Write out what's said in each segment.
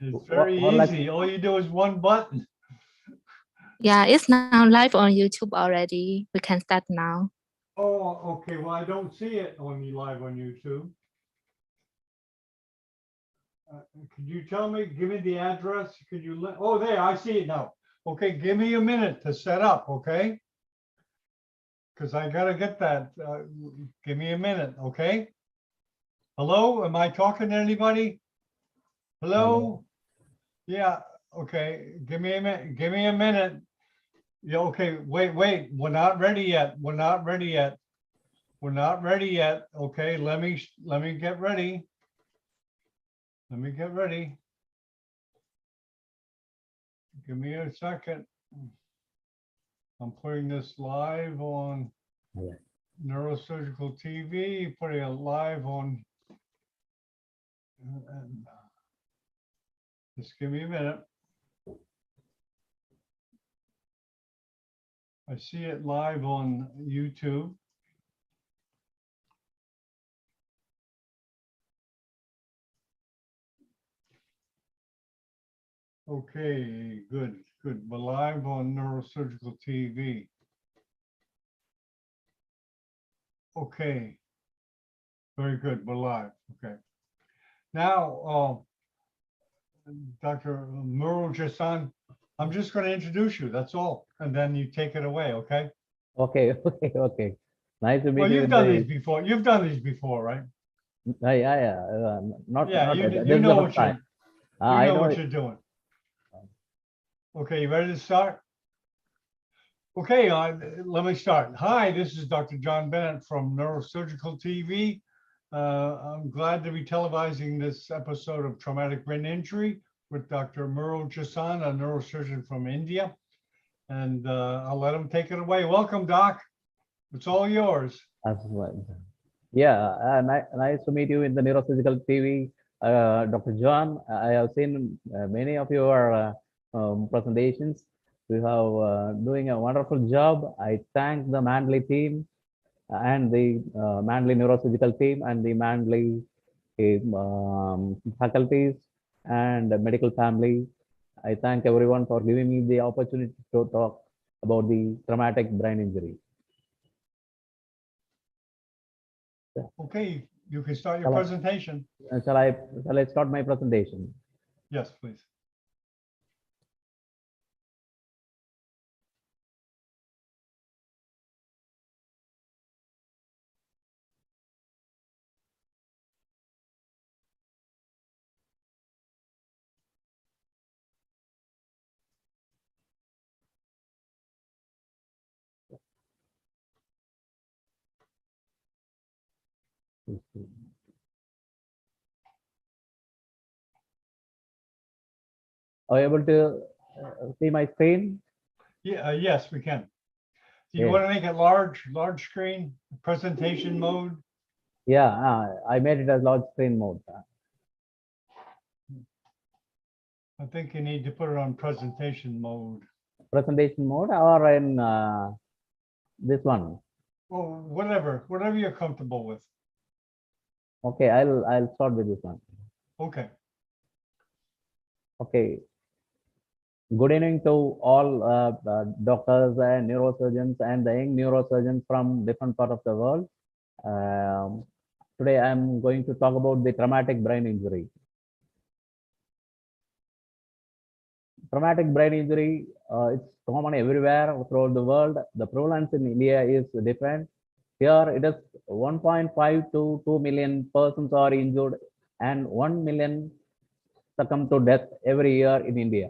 It's very Or like, easy. All you do is one button. Yeah, it's now live on YouTube already. We can start now. Oh, okay. Well, I don't see it on you live on YouTube. Could you tell me, give me the address? Could you let, oh, there, I see it now. Okay, give me a minute to set up, okay? Because I gotta get that. Give me a minute, okay? Hello, am I talking to anybody? Hello? Yeah, okay, give me a minute, give me a minute. Yeah, okay, wait, we're not ready yet. We're not ready yet. We're not ready yet. Okay, let me get ready. Let me get ready. Give me a second. I'm putting this live on yeah. Neurosurgical TV, putting it live on. Just give me a minute. I see it live on YouTube. Okay, good. We're live on Neurosurgical TV. Okay, very good. We're live. Okay. Now, Dr. Murul Jasan, I'm just going to introduce you. That's all. And then you take it away, okay? Okay, okay. Nice to meet Well, you. you've done these before. You've done these before, right? Yeah. Not, Yeah, not. you This is the know first what you're time. I know. what you're doing. Okay, you ready to start? Okay, let me start. Hi, this is Dr. John Bennett from Neurosurgical TV. I'm glad to be televising this episode of Traumatic Brain Injury with Dr. Murul Jasan, a neurosurgeon from India. And I'll let him take it away. Welcome, Doc. It's all yours. Yeah, nice to meet you in the Neurosurgical TV, Dr. John. I have seen many of your presentations. You have doing a wonderful job. I thank the Manly team and the Manly Neurosurgical team and the Manly faculties and the medical family. I thank everyone for giving me the opportunity to talk about the traumatic brain injury. Okay, you can start your presentation. Shall I start my presentation? Yes, please. Are you able to see my screen? Yeah, yes, we can. Do you Yes. want to make it large screen, presentation mode? Yeah, I made it as large screen mode. I think you need to put it on presentation mode. Presentation mode or in this one? Well, whatever you're comfortable with. Okay, I'll start with this one. Okay. Okay. Good evening to all doctors and neurosurgeons and the young neurosurgeons from different part of the world. Today I'm going to talk about the traumatic brain injury. Traumatic brain injury, it's common everywhere throughout the world. The prevalence in India is different. Here it is 1.5 to 2 million persons are injured and 1 million succumb to death every year in India.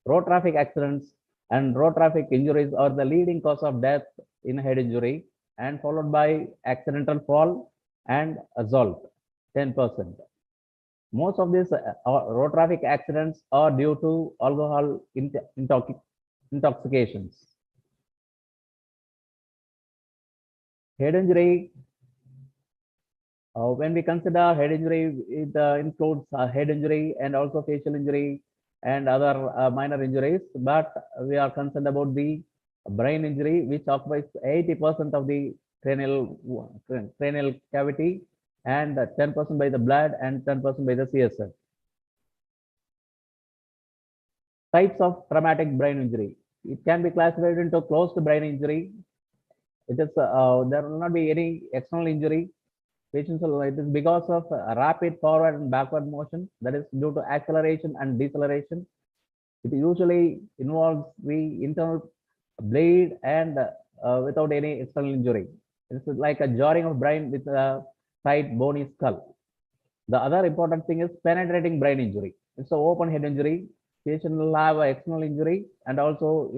Road traffic accidents and road traffic injuries are the leading cause of death in head injury and followed by accidental fall and assault, 10%. Most of these road traffic accidents are due to alcohol intoxications. Head injury, when we consider head injury, it includes head injury and also facial injury and other minor injuries, but we are concerned about the brain injury, which occupies 80% of the cranial cavity and 10% by the blood and 10% by the CSF. Types of traumatic brain injury. It can be classified into closed brain injury. It is there will not be any external injury. Patients will, it is because of rapid forward and backward motion, that is due to acceleration and deceleration. It usually involves the internal bleed and without any external injury. It's like a jarring of brain with a tight bony skull. The other important thing is penetrating brain injury. It's an open head injury. Patient will have an external injury and also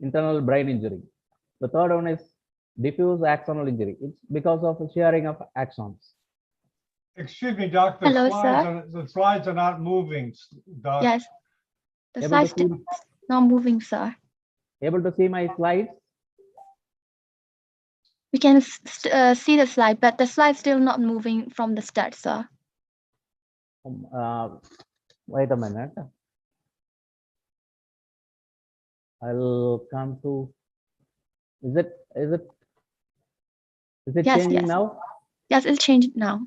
internal brain injury. The third one is diffuse axonal injury. It's because of shearing of axons. Excuse me, Doc, Hello, the slides are not moving, Doc. Yes, the Able slides to see, still not moving, sir. able to see my slides? We can see the slide, but the slide still not moving from the start, sir. Wait a minute. I'll come to. Is it Yes, changing yes. now? Yes, it's changed now.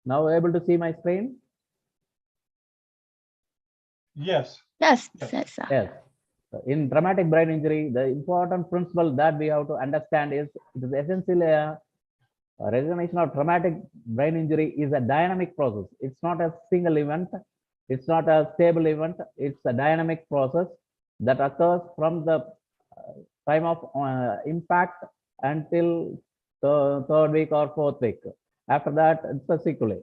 Now able to see my screen? Yes. Yes, Yes. yes, sir. Yes. In traumatic brain injury, the important principle that we have to understand is it is essentially a recognition of traumatic brain injury is a dynamic process. It's not a single event. It's not a stable event. It's a dynamic process that occurs from the time of impact until the third week or fourth week. After that, it's a sequelae.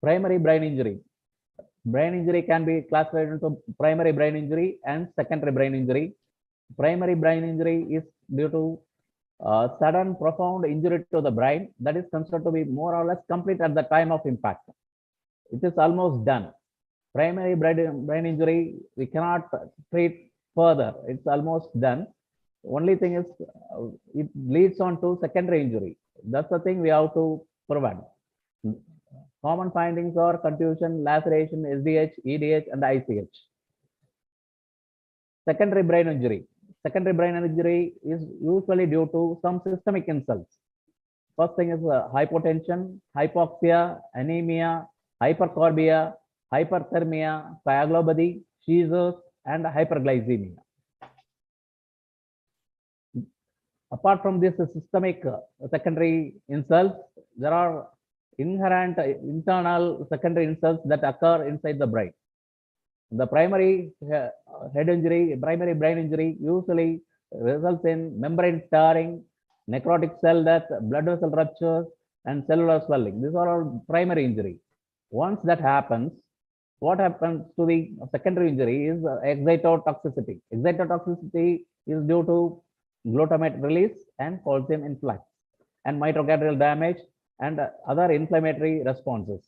Primary brain injury. Brain injury can be classified into primary brain injury and secondary brain injury. Primary brain injury is due to sudden profound injury to the brain that is considered to be more or less complete at the time of impact. It is almost done. Primary brain injury, we cannot treat further. It's almost done. Only thing is it leads on to secondary injury. That's the thing we have to prevent. Common findings are contusion, laceration, SDH, EDH, and ICH. Secondary brain injury. Secondary brain injury is usually due to some systemic insults. First thing is hypotension, hypoxia, anemia, hypercorbia, hyperthermia, coagulopathy, seizures, and hyperglycemia. Apart from this systemic secondary insults, there are inherent internal secondary insults that occur inside the brain. The primary head injury, primary brain injury usually results in membrane tearing, necrotic cell death, blood vessel rupture, and cellular swelling. These are all primary injury. Once that happens, what happens to the secondary injury is excitotoxicity. Excitotoxicity is due to glutamate release and calcium influx and mitochondrial damage and other inflammatory responses.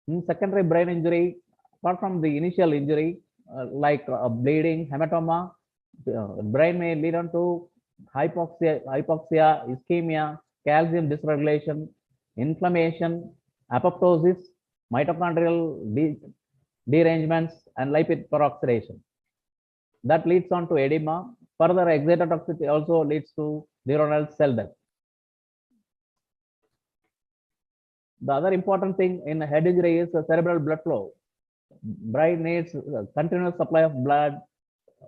In secondary brain injury, apart from the initial injury, like bleeding, hematoma, brain may lead on to hypoxia, ischemia, calcium dysregulation, inflammation, apoptosis, mitochondrial derangements, and lipid peroxidation. That leads on to edema. Further, excitotoxicity also leads to neuronal cell death. The other important thing in head injury is cerebral blood flow. Brain needs a continuous supply of blood.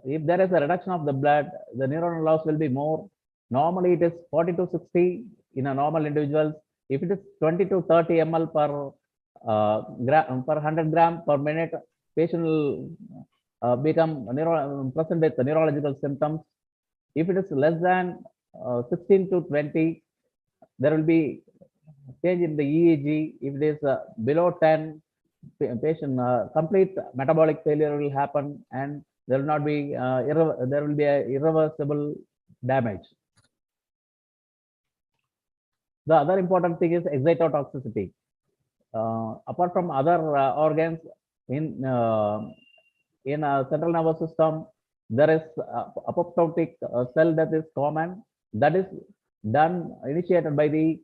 If there is a reduction of the blood, the neuronal loss will be more. Normally, it is 40 to 60 in a normal individual. If it is 20 to 30 ml per 100 gram per minute, patient will become present with neurological symptoms. If it is less than 16 to 20, there will be change in the EEG. If it is below 10, patient complete metabolic failure will happen, and there will not be there will be a irreversible damage. The other important thing is excitotoxicity. Apart from other organs in central nervous system, there is apoptotic cell death is common. That is initiated by the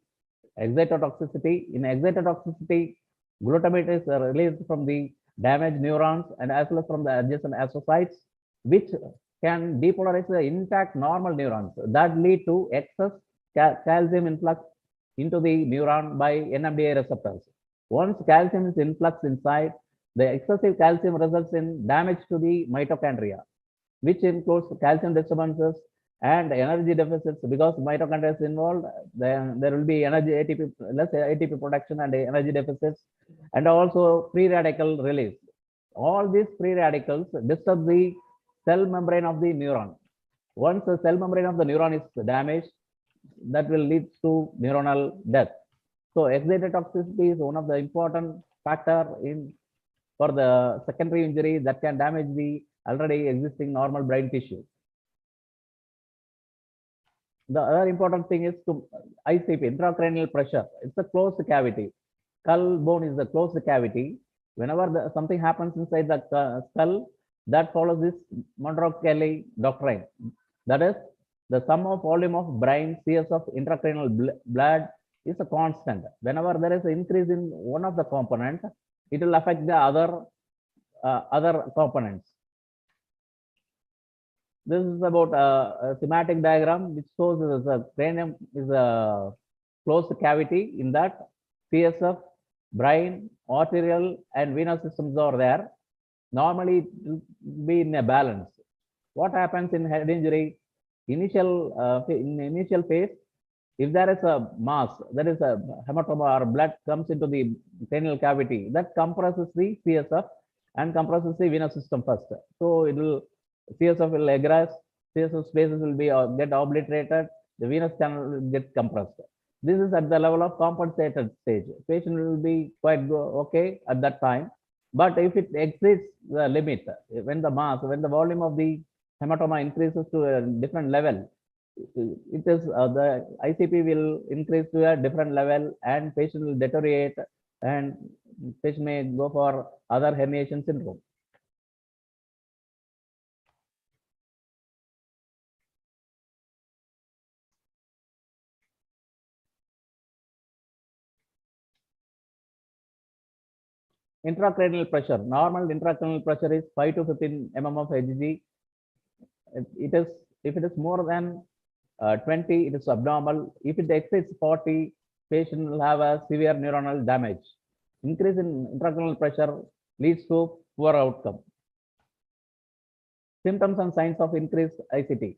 excitotoxicity. In excitotoxicity, glutamate is released from the damaged neurons, and as well as from the adjacent astrocytes, which can depolarize the intact normal neurons that lead to excess calcium influx into the neuron by NMDA receptors. Once calcium is influx inside, the excessive calcium results in damage to the mitochondria, which includes calcium disturbances and energy deficits. Because mitochondria is involved, then there will be energy ATP, less ATP production and energy deficits, and also free radical release. All these free radicals disturb the cell membrane of the neuron. Once the cell membrane of the neuron is damaged, that will lead to neuronal death. So excited toxicity is one of the important factor for the secondary injury that can damage the already existing normal brain tissue. The other important thing is to ICP, intracranial pressure. It's a closed cavity. Skull bone is a closed cavity. Whenever something happens inside the skull, that follows this Monroe-Kelly doctrine. That is, the sum of volume of brain CS of intracranial blood is a constant. Whenever there is an increase in one of the components, it will affect the other components. This is about a schematic diagram which shows the cranium is a closed cavity. In that, CSF, brain, arterial, and venous systems are there. Normally, it will be in a balance. What happens in head injury? In initial phase, if there is a mass, there is a hematoma or blood comes into the cranial cavity, that compresses the CSF and compresses the venous system first. So it will CSF will egress, CSF spaces will be get obliterated, the venous channel will get compressed. This is at the level of compensated stage. Patient will be quite okay at that time. But if it exceeds the limit, when the volume of the hematoma increases to a different level, it is the ICP will increase to a different level and patient will deteriorate and patient may go for other herniation syndrome. Intracranial pressure. Normal intracranial pressure is 5 to 15 mm of Hg. If it is more than 20, it is abnormal. If it exceeds 40, patient will have a severe neuronal damage. Increase in intracranial pressure leads to poor outcome. Symptoms and signs of increased ICT: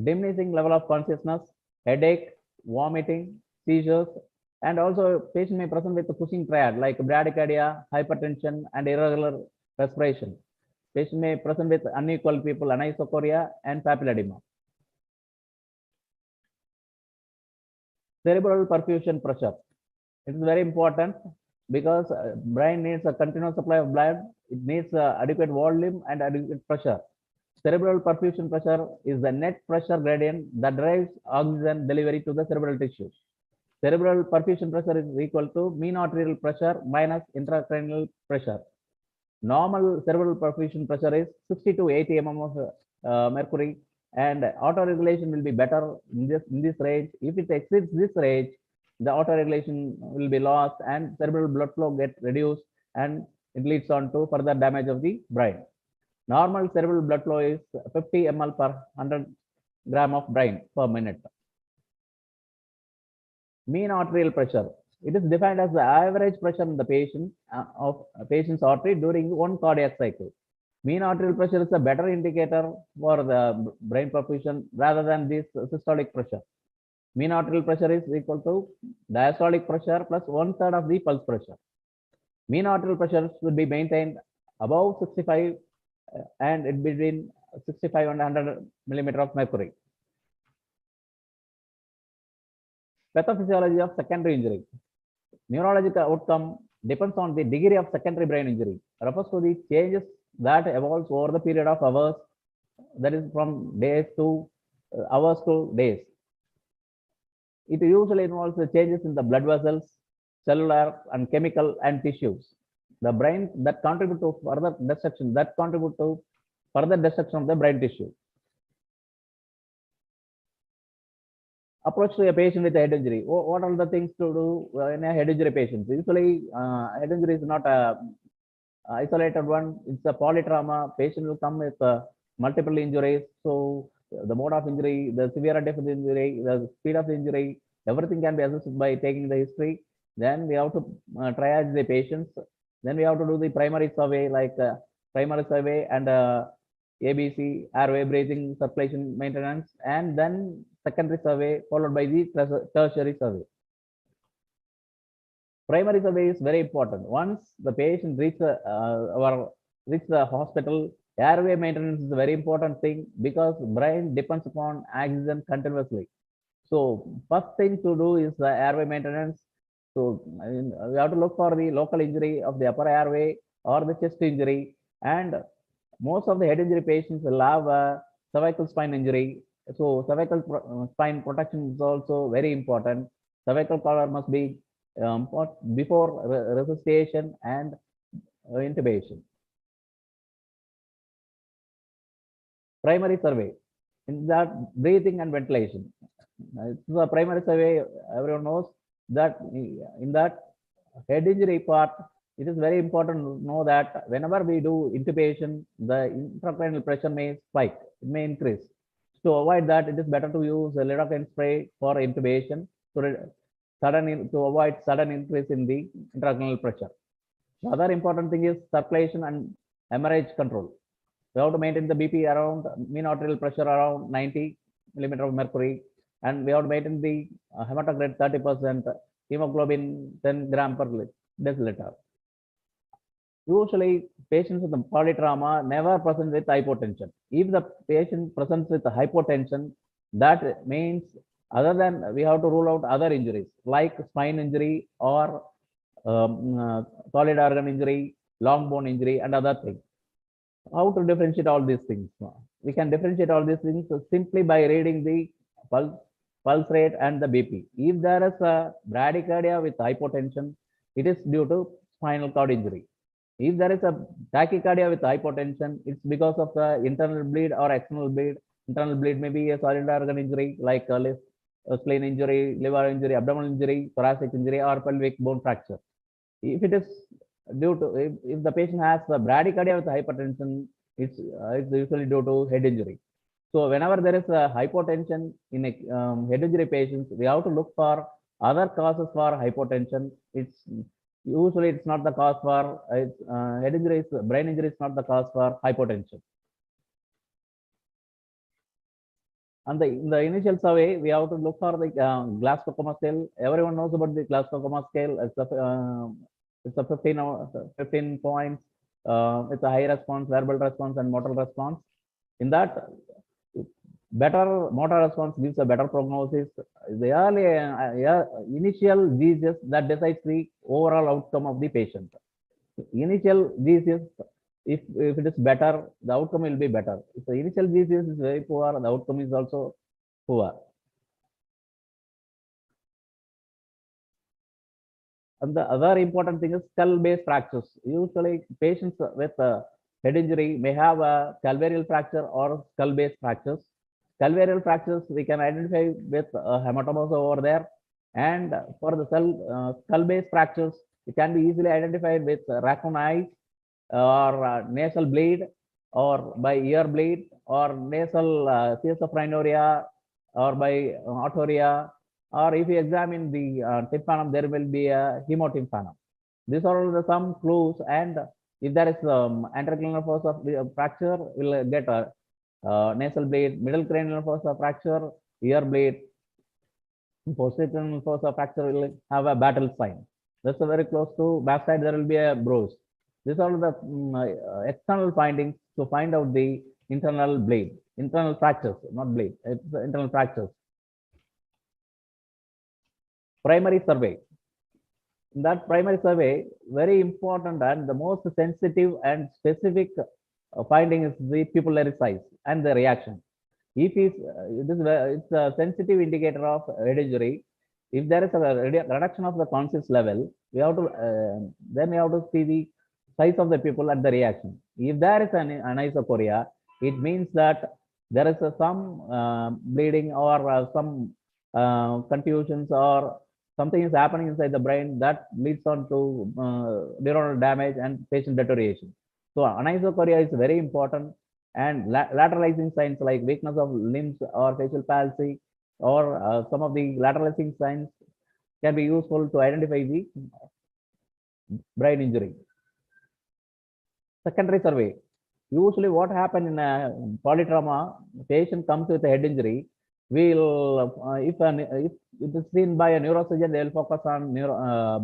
diminishing level of consciousness, headache, vomiting, seizures, and also patient may present with the Cushing triad like bradycardia, hypertension, and irregular respiration. Patient may present with unequal pupil anisocoria and papilledema. Cerebral perfusion pressure. It is very important because brain needs a continuous supply of blood. It needs adequate volume and adequate pressure. Cerebral perfusion pressure is the net pressure gradient that drives oxygen delivery to the cerebral tissues. Cerebral perfusion pressure is equal to mean arterial pressure minus intracranial pressure. Normal cerebral perfusion pressure is 60 to 80 mm of mercury, and autoregulation will be better in this range. If it exceeds this range, the autoregulation will be lost and cerebral blood flow gets reduced, and it leads on to further damage of the brain. Normal cerebral blood flow is 50 ml per 100 gram of brain per minute. Mean arterial pressure. It is defined as the average pressure in the patient's artery during one cardiac cycle. Mean arterial pressure is a better indicator for the brain perfusion rather than this systolic pressure. Mean arterial pressure is equal to diastolic pressure plus 1/3 of the pulse pressure. Mean arterial pressure should be maintained above 65 and it between 65 and 100 millimeter of mercury. Pathophysiology of secondary injury. Neurological outcome depends on the degree of secondary brain injury. Refers to the changes that evolves over the period of hours, that is from days to hours to days. It usually involves the changes in the blood vessels, cellular and chemical and tissues. The brain that contribute to further destruction, of the brain tissue. Approach to a patient with a head injury. What are the things to do in a head injury patient? Usually, head injury is not isolated one. It's a polytrauma. Patient will come with multiple injuries. So the mode of injury, the severity of the injury, the speed of the injury, everything can be assessed by taking the history. Then we have to triage the patients. Then we have to do the primary survey, like primary survey and ABC, airway, breathing, circulation maintenance, and then secondary survey followed by the tertiary survey. Primary survey is very important. Once the patient reach the hospital, airway maintenance is a very important thing because brain depends upon oxygen continuously. So first thing to do is the airway maintenance. So we have to look for the local injury of the upper airway or the chest injury, and most of the head injury patients will have a cervical spine injury. So cervical spine protection is also very important. Cervical collar must be before resuscitation and intubation. Primary survey, in that breathing and ventilation. It's the primary survey, everyone knows that in that head injury part, it is very important to know that whenever we do intubation, the intracranial pressure may spike, it may increase. To avoid that, it is better to use a lidocaine spray for intubation to avoid sudden increase in the intracranial pressure. The other important thing is circulation and hemorrhage control. We have to maintain the BP around mean arterial pressure around 90 millimeter of mercury, and we have to maintain the hematocrit 30%, hemoglobin 10 gram per deciliter. Usually, patients with polytrauma never present with hypotension. If the patient presents with hypotension, that means other than we have to rule out other injuries like spine injury or solid organ injury, long bone injury, and other things. How to differentiate all these things? We can differentiate all these things simply by reading the pulse rate and the BP. If there is a bradycardia with hypotension, it is due to spinal cord injury. If there is a tachycardia with hypotension, it's because of the internal bleed or external bleed. Internal bleed may be a solid organ injury like spleen injury, liver injury, abdominal injury, thoracic injury, or pelvic bone fracture. If it is due to, if the patient has the bradycardia with hypertension, it's usually due to head injury. So whenever there is a hypotension in a head injury patients, we have to look for other causes for hypotension. Usually it's not the cause for head injury, brain injury is not the cause for hypotension. And in the initial survey, we have to look for the Glasgow scale. Everyone knows about the Glasgow scale. It's a 15 points. It's a high response, verbal response, and motor response. In that, better motor response gives a better prognosis. The early initial diseases that decides the overall outcome of the patient. Initial diseases, if it is better, the outcome will be better. If the initial disease is very poor, the outcome is also poor. And the other important thing is skull-based fractures. Usually, patients with head injury may have a calvarial fracture or skull-based fractures. Calvarial fractures we can identify with hematomas over there, and for the skull-based fractures, it can be easily identified with raccoon eyes or nasal bleed, or by ear bleed, or nasal CSF rhinorrhea, or by autoria, or if you examine the tympanum, there will be a hemotympanum. These are all some clues, and if there is intracranial fossa fracture, we'll get a nasal bleed, middle cranial fossa fracture, ear bleed, posterior cranial fossa fracture will have a battle sign. That's very close to backside, there will be a bruise. These are the external findings to find out the internal bleed, internal fractures, not bleed, it's the internal fractures. Primary survey. In that primary survey, very important and the most sensitive and specific finding is the pupillary size and the reaction. If it's a sensitive indicator of head injury. If there is a reduction of the conscious level, we have to then we have to see the size of the pupil and the reaction. If there is an anisocoria, it means that there is some bleeding or some contusions or something is happening inside the brain that leads on to neuronal damage and patient deterioration. So anisocoria is very important, and lateralizing signs like weakness of limbs or facial palsy or some of the lateralizing signs can be useful to identify the brain injury. Secondary survey. Usually what happens in a polytrauma, patient comes with a head injury. If it is seen by a neurosurgeon, they will focus on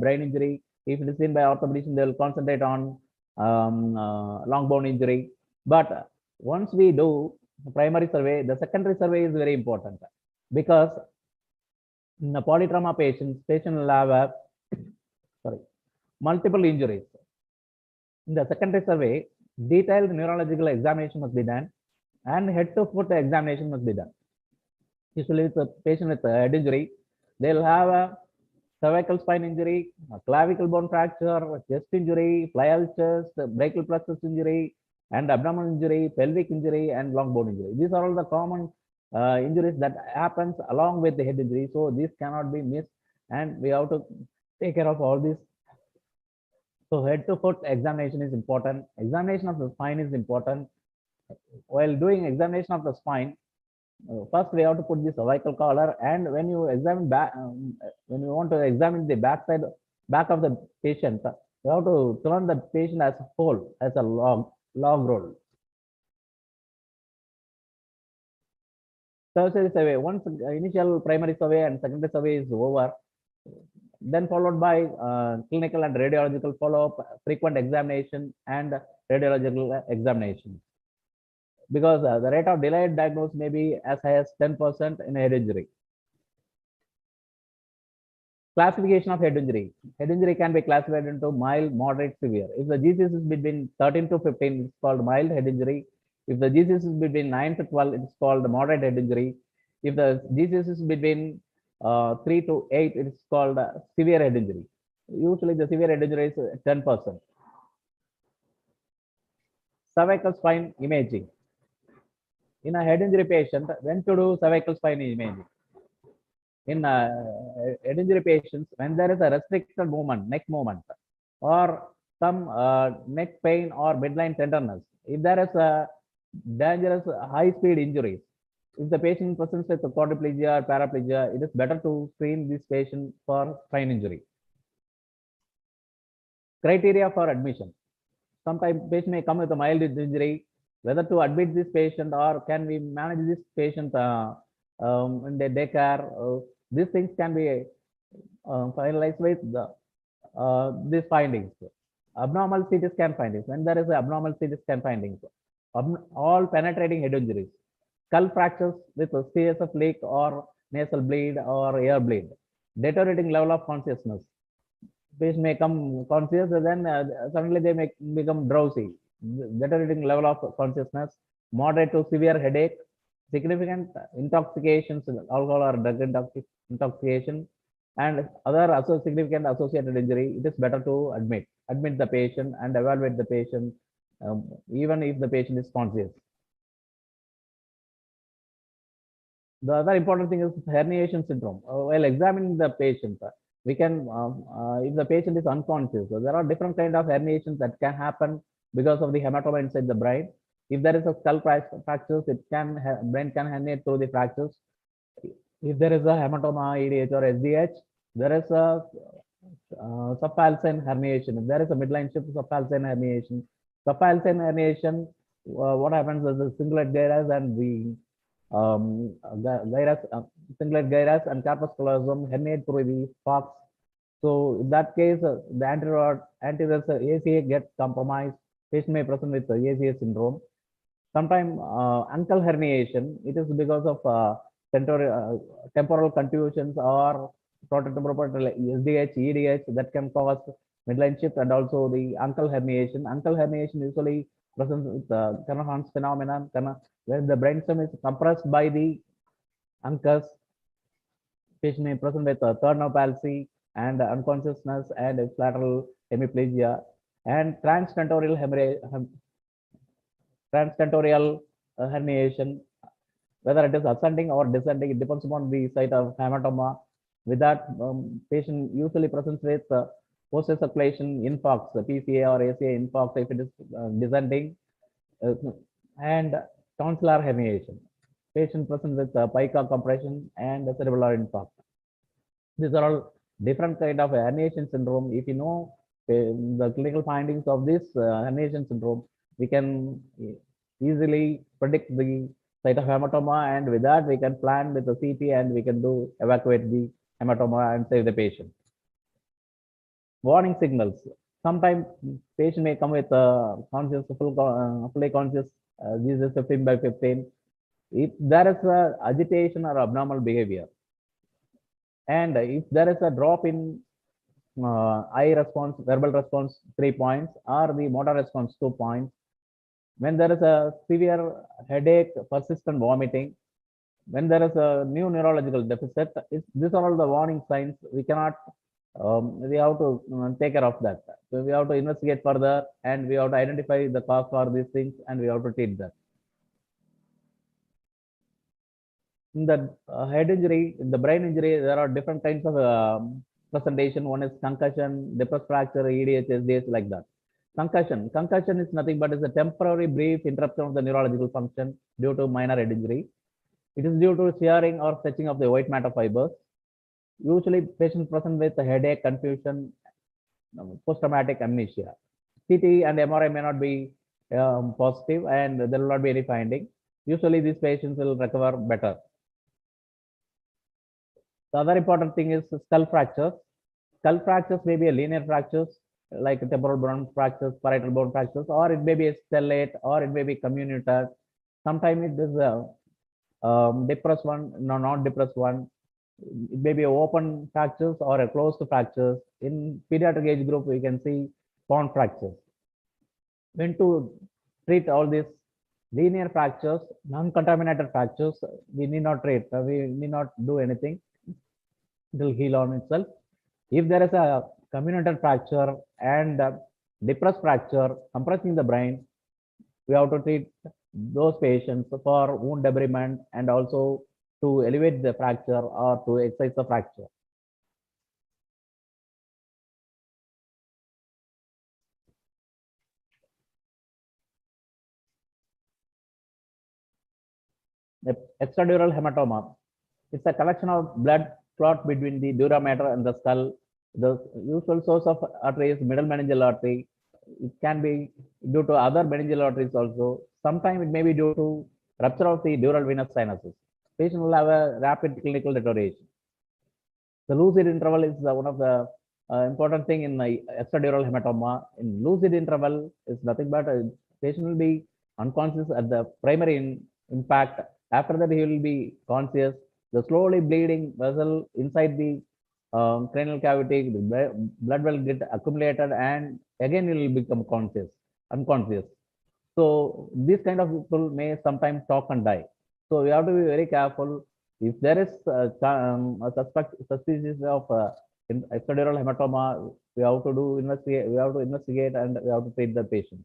brain injury. If it is seen by orthopedician, they will concentrate on long bone injury. But once we do primary survey, the secondary survey is very important, because in the polytrauma patients, patient will have multiple injuries. In the secondary survey, detailed neurological examination must be done, and head to foot examination must be done. Usually with a patient with a head injury, they'll have a cervical spine injury, a clavicle bone fracture, a chest injury, flyal chest, brachial plexus injury, and abdominal injury, pelvic injury, and long bone injury. These are all the common injuries that happens along with the head injury. So these cannot be missed, and we have to take care of all these. So head to foot examination is important. Examination of the spine is important. While doing examination of the spine, first we have to put the cervical collar, and when you examine back, when you want to examine the back of the patient, you have to turn the patient as a whole, as a log roll. Tertiary survey. Once initial primary survey and secondary survey is over, then followed by clinical and radiological follow-up, frequent examination, and radiological examination. Because the rate of delayed diagnosis may be as high as 10% in head injury. Classification of head injury. Head injury can be classified into mild, moderate, severe. If the GCS is between 13 to 15, it's called mild head injury. If the GCS is between 9 to 12, it's called moderate head injury. If the GCS is between 3 to 8, it's called severe head injury. Usually the severe head injury is 10%. Cervical spine imaging. In a head injury patient, when to do cervical spine imaging? In head injury patients, when there is a restricted movement, neck movement, or some neck pain or midline tenderness, if there is a dangerous high-speed injuries, if the patient presents with quadriplegia or paraplegia, it is better to screen this patient for spine injury. Criteria for admission. Sometimes patient may come with a mild injury, whether to admit this patient or can we manage this patient in the daycare. These things can be finalized with these findings. Abnormal CT scan findings. When there is an abnormal CT scan findings, all penetrating head injuries, skull fractures with a CSF leak or nasal bleed or ear bleed, deteriorating level of consciousness. Patient may come conscious, and then suddenly they may become drowsy. Deteriorating level of consciousness, moderate to severe headache, significant intoxications, alcohol or drug intoxication, and other significant associated injury. It is better to admit the patient and evaluate the patient, even if the patient is conscious. The other important thing is herniation syndrome. While examining the patient, we can, if the patient is unconscious, so there are different kind of herniations that can happen because of the hematoma inside the brain. If there is a skull fractures, brain can herniate through the fractures. If there is a hematoma, EDH or SDH, there is a subfalcine herniation. If there is a midline shift subfalcine herniation, what happens is the cingulate gyrus and the cingulate gyrus and corpus callosum herniate through the fox. So in that case, the anterior ACA gets compromised. Patient may present with ACA syndrome. Sometimes ankle herniation, it is because of temporal contusions or prototemporal SDH, EDH that can cause midline shift, and also the ankle herniation. Ankle herniation usually presents with Kernohan's phenomenon, where the brainstem is compressed by the uncus. Patient may present with third nerve palsy and unconsciousness and lateral hemiplegia, and transtentorial herniation, whether it is ascending or descending, it depends upon the site of hematoma. With that, patient usually presents with post-circulation infarcts, PCA or ACA infarct if it is descending, and tonsillar herniation. Patient presents with pica compression and cerebral infarct. These are all different kind of herniation syndrome. If you know the clinical findings of this herniation syndrome, we can easily predict the site of hematoma, and with that we can plan with the CT and we can do evacuate the hematoma and save the patient. Warning signals. Sometimes patient may come with conscious, fully conscious Jesus 15/15. If there is a agitation or abnormal behavior, and if there is a drop in eye response, verbal response 3 points, or the motor response 2 points, when there is a severe headache, persistent vomiting, when there is a new neurological deficit, these are all the warning signs. We cannot, we have to take care of that. So we have to investigate further, and we have to identify the cause for these things, and we have to treat that. In the head injury, in the brain injury, there are different kinds of presentation. One is concussion, depressed fracture, EDH, SDS, like that. Concussion is nothing but is a temporary brief interruption of the neurological function due to minor head injury. It is due to shearing or stretching of the white matter fibers. Usually, patients present with headache, confusion, post-traumatic amnesia. CT and MRI may not be positive, and there will not be any finding. Usually, these patients will recover better. The other important thing is skull fractures. Skull fractures may be a linear fractures like temporal bone fractures, parietal bone fractures, or it may be a stellate, or it may be comminuted. Sometimes it is a depressed one, no, not depressed one. It may be open fractures or a closed fractures. In pediatric age group, we can see bone fractures. When to treat all these linear fractures, non-contaminated fractures, we need not treat. We need not do anything. It will heal on itself. If there is a comminuted fracture and depressed fracture compressing the brain, we have to treat those patients for wound debridement and also to elevate the fracture or to excise the fracture. The extradural hematoma. It's a collection of blood clot between the dura mater and the skull. The usual source of artery is middle meningeal artery. It can be due to other meningeal arteries also. Sometimes it may be due to rupture of the dural venous sinuses. Patient will have a rapid clinical deterioration. The lucid interval is one of the important thing in the extradural hematoma. In lucid interval is nothing but a patient will be unconscious at the primary impact. After that, he will be conscious. The slowly bleeding vessel inside the cranial cavity, the blood will get accumulated, and again he will become unconscious. So these kind of people may sometimes talk and die. So we have to be very careful. If there is a suspicious of extradural hematoma, we have to investigate and we have to treat the patient.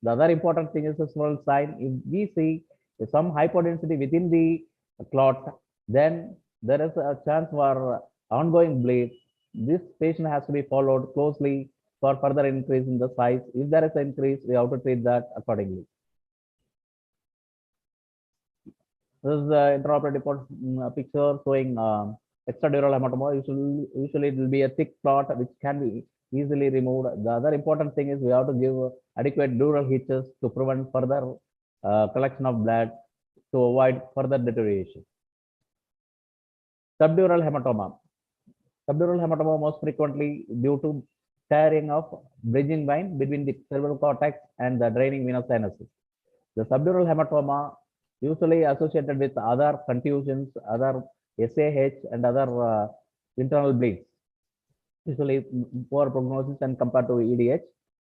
The other important thing is a small sign. If we see some hypodensity within the clot, then there is a chance for ongoing bleed. This patient has to be followed closely for further increase in the size. If there is an increase, we have to treat that accordingly. This is the intraoperative picture showing extradural hematoma. Usually it will be a thick clot which can be easily removed. The other important thing is we have to give adequate dural hitches to prevent further collection of blood to avoid further deterioration. Subdural hematoma. Subdural hematoma most frequently due to tearing of bridging vein between the cerebral cortex and the draining venous sinuses. The subdural hematoma usually associated with other contusions, other SAH, and other internal bleeds. Usually poor prognosis and compared to EDH.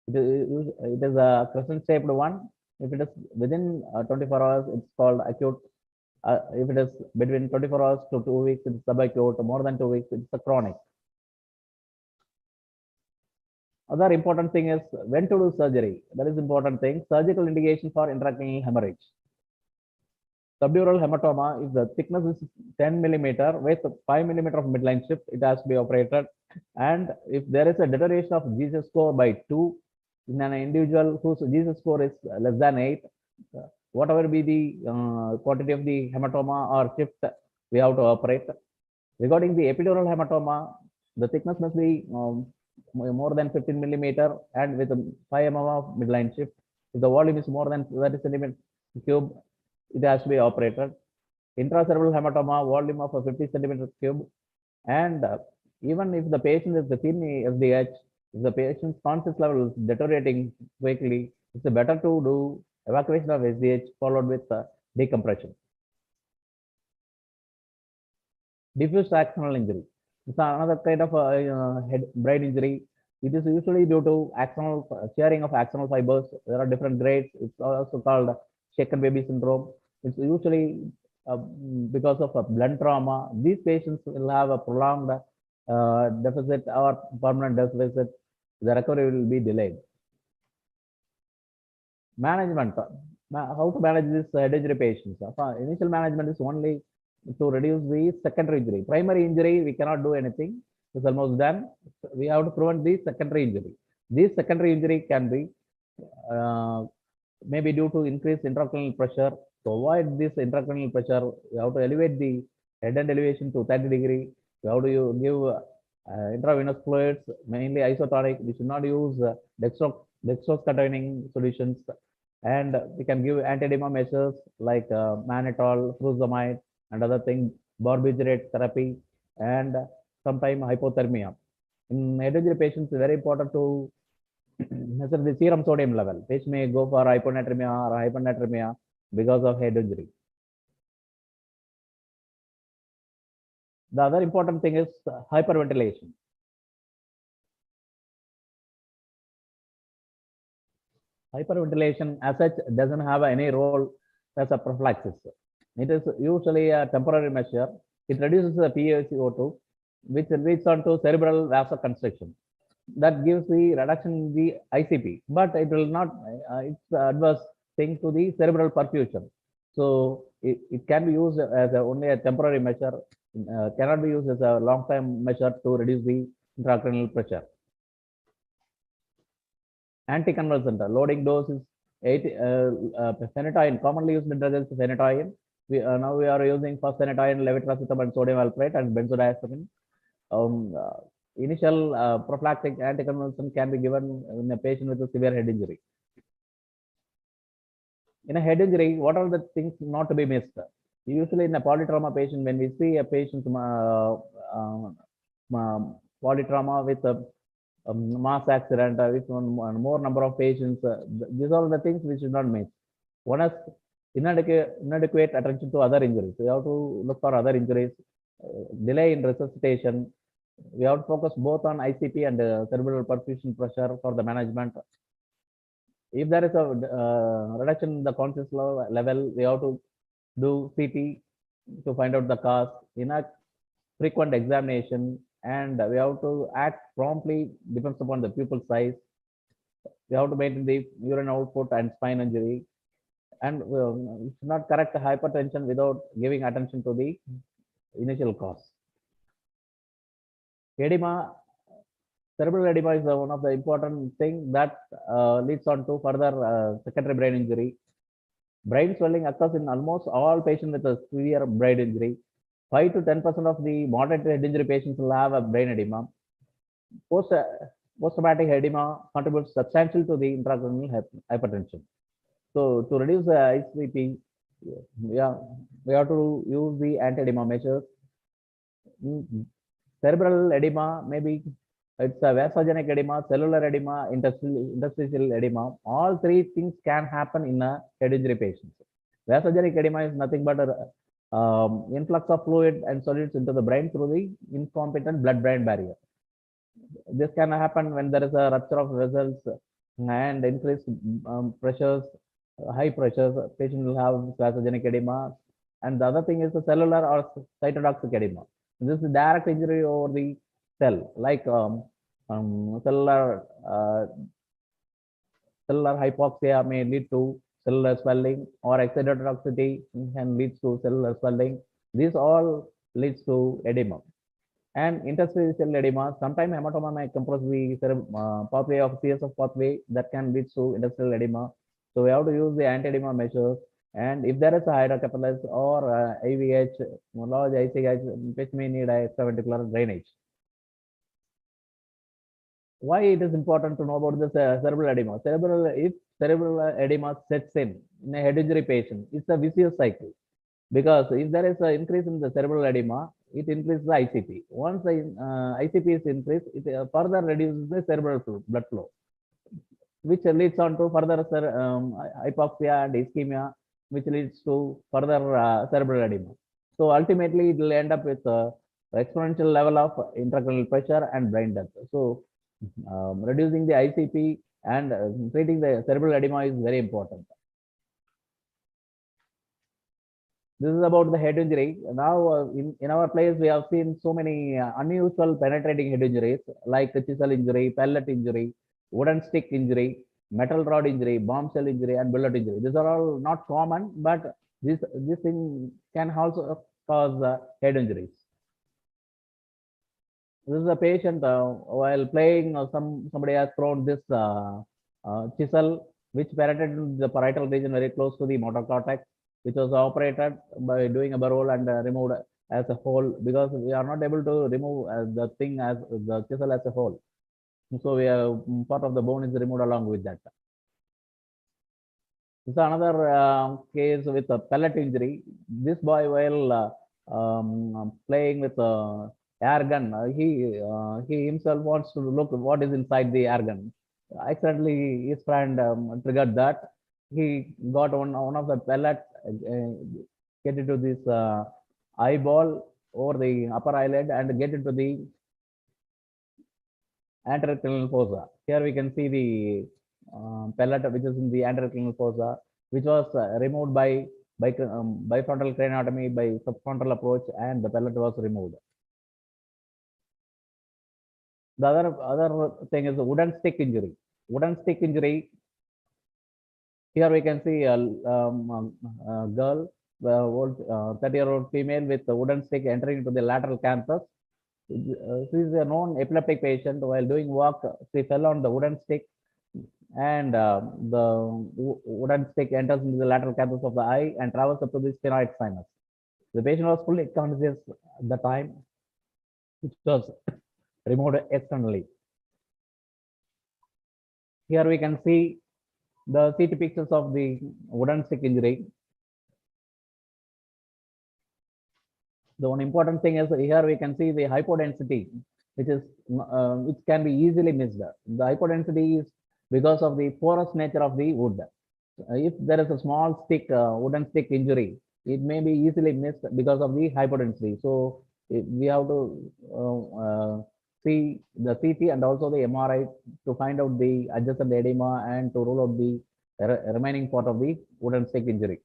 It is a crescent-shaped one. If it is within 24 hours, it's called acute. If it is between 24 hours to 2 weeks, it's subacute. More than 2 weeks, it's a chronic. Other important thing is when to do surgery. That is important thing. Surgical indication for intracranial hemorrhage. Subdural hematoma, if the thickness is 10 millimeter with 5 millimeter of midline shift, it has to be operated. And if there is a deterioration of Jesus score by 2 in an individual whose Jesus score is less than 8, whatever be the quantity of the hematoma or shift, we have to operate. Regarding the epidural hematoma, the thickness must be more than 15 millimeter and with 5 mm of midline shift. If the volume is more than 30 centimeter cube, it has to be operated. Intracerebral hematoma, volume of 50 centimeter cube. And even if the patient is thin SDH, if the patient's conscious level is deteriorating quickly, it's better to do evacuation of SDH followed with decompression. Diffuse axonal injury. It's another kind of brain injury. It is usually due to axonal shearing of axonal fibers. There are different grades. It's also called shaken baby syndrome. It's usually because of a blunt trauma. These patients will have a prolonged deficit or permanent deficit. The recovery will be delayed. Management. How to manage this head injury patients? Initial management is only to reduce the secondary injury. Primary injury, we cannot do anything. It's almost done. We have to prevent the secondary injury. This secondary injury can be maybe due to increased intracranial pressure. To avoid this intracranial pressure, we have to elevate the head end elevation to 30 degree. We have to give intravenous fluids, mainly isotonic. We should not use dextrose containing solutions. And we can give anti-edema measures like mannitol, furosemide, and other things, barbiturate therapy, and sometimes hypothermia. In head injury patients, it's very important to measure the serum sodium level. Patient may go for hyponatremia or hypernatremia because of head injury. The other important thing is hyperventilation. Hyperventilation as such doesn't have any role as a prophylaxis. It is usually a temporary measure. It reduces the PaCO2, which leads on to cerebral vasoconstriction. That gives the reduction in the ICP, but it will not, it's adverse thing to the cerebral perfusion. So it can be used as only a temporary measure, cannot be used as a long-term measure to reduce the intracranial pressure. Anticonvulsant, loading dose is 8 phenytoin, commonly used drug is phenytoin. Now we are using first phenytoin, levetiracetam, sodium valproate, and benzodiazepine. Initial prophylactic anticonvulsant can be given in a patient with a severe head injury. In a head injury, what are the things not to be missed? Usually in a polytrauma patient, when we see a patient polytrauma with a mass accident with more number of patients, these are the things we should not miss. One is inadequate attention to other injuries. We have to look for other injuries, delay in resuscitation. We have to focus both on ICP and cerebral perfusion pressure for the management. If there is a reduction in the conscious level, we have to do CT to find out the cause in a frequent examination, and we have to act promptly, depends upon the pupil size. We have to maintain the urine output and spine injury, and we should not correct hypertension without giving attention to the initial cause. Edema, cerebral edema is one of the important thing that leads on to further secondary brain injury. Brain swelling occurs in almost all patients with a severe brain injury. 5 to 10% of the moderate head injury patients will have a brain edema. Post-traumatic edema contributes substantially to the intracranial hypertension. So to reduce the ICP, we have to use the anti-edema measures. Cerebral edema, maybe it's a vasogenic edema, cellular edema, interstitial edema. All three things can happen in a head injury patient. Vasogenic edema is nothing but an influx of fluid and solids into the brain through the incompetent blood-brain barrier. This can happen when there is a rupture of vessels and increased pressures, high pressures. Patient will have vasogenic edema. And the other thing is the cellular or cytotoxic edema. This is direct injury over the cell, like cellular hypoxia may lead to cellular swelling, or excitotoxicity can lead to cellular swelling. This all leads to edema. And interstitial edema, sometimes hematoma may compress the pathway of CSF pathway that can lead to interstitial edema. So we have to use the anti-edema measures. And if there is a hydrocephalus or IVH, large ICH, which may need a extraventricular drainage. Why it is important to know about this cerebral edema? If cerebral edema sets in a head injury patient, it's a vicious cycle. Because if there is an increase in the cerebral edema, it increases the ICP. Once the ICP is increased, it further reduces the cerebral blood flow, which leads on to further hypoxia and ischemia, which leads to further cerebral edema. So ultimately, it will end up with exponential level of intracranial pressure and brain death. So reducing the ICP and treating the cerebral edema is very important. This is about the head injury. Now, in our place, we have seen so many unusual penetrating head injuries like chisel injury, pellet injury, wooden stick injury, metal rod injury, bombshell injury, and bullet injury. These are all not common, but this thing can also cause head injuries. This is a patient while playing. Somebody has thrown this chisel, which penetrated the parietal region very close to the motor cortex, which was operated by doing a burr and removed as a whole, because we are not able to remove the thing as the chisel as a whole. So we have part of the bone is removed along with that. This is another case with a pellet injury. This boy, while playing with air gun, he himself wants to look what is inside the air gun. Accidentally, his friend triggered that. He got one of the pellet get into this eyeball over the upper eyelid and get into the anterocranial fossa. Here we can see the pellet which is in the anterocranial fossa, which was removed by bifrontal craniotomy by subfrontal approach, and the pellet was removed. The other thing is the wooden stick injury. Wooden stick injury. Here we can see a girl, 30-year-old female with a wooden stick entering into the lateral canthus. She is a known epileptic patient. While doing work, she fell on the wooden stick, and the wooden stick enters into the lateral canthus of the eye and travels up to the sphenoid sinus. The patient was fully conscious at the time, which was removed externally. Here we can see the CT pictures of the wooden stick injury. The one important thing is here we can see the hypodensity, which can be easily missed. The hypodensity is because of the porous nature of the wood. If there is a small stick, wooden stick injury, it may be easily missed because of the hypodensity. So we have to see the CT and also the MRI to find out the adjacent edema and to rule out the remaining part of the wooden stick injury.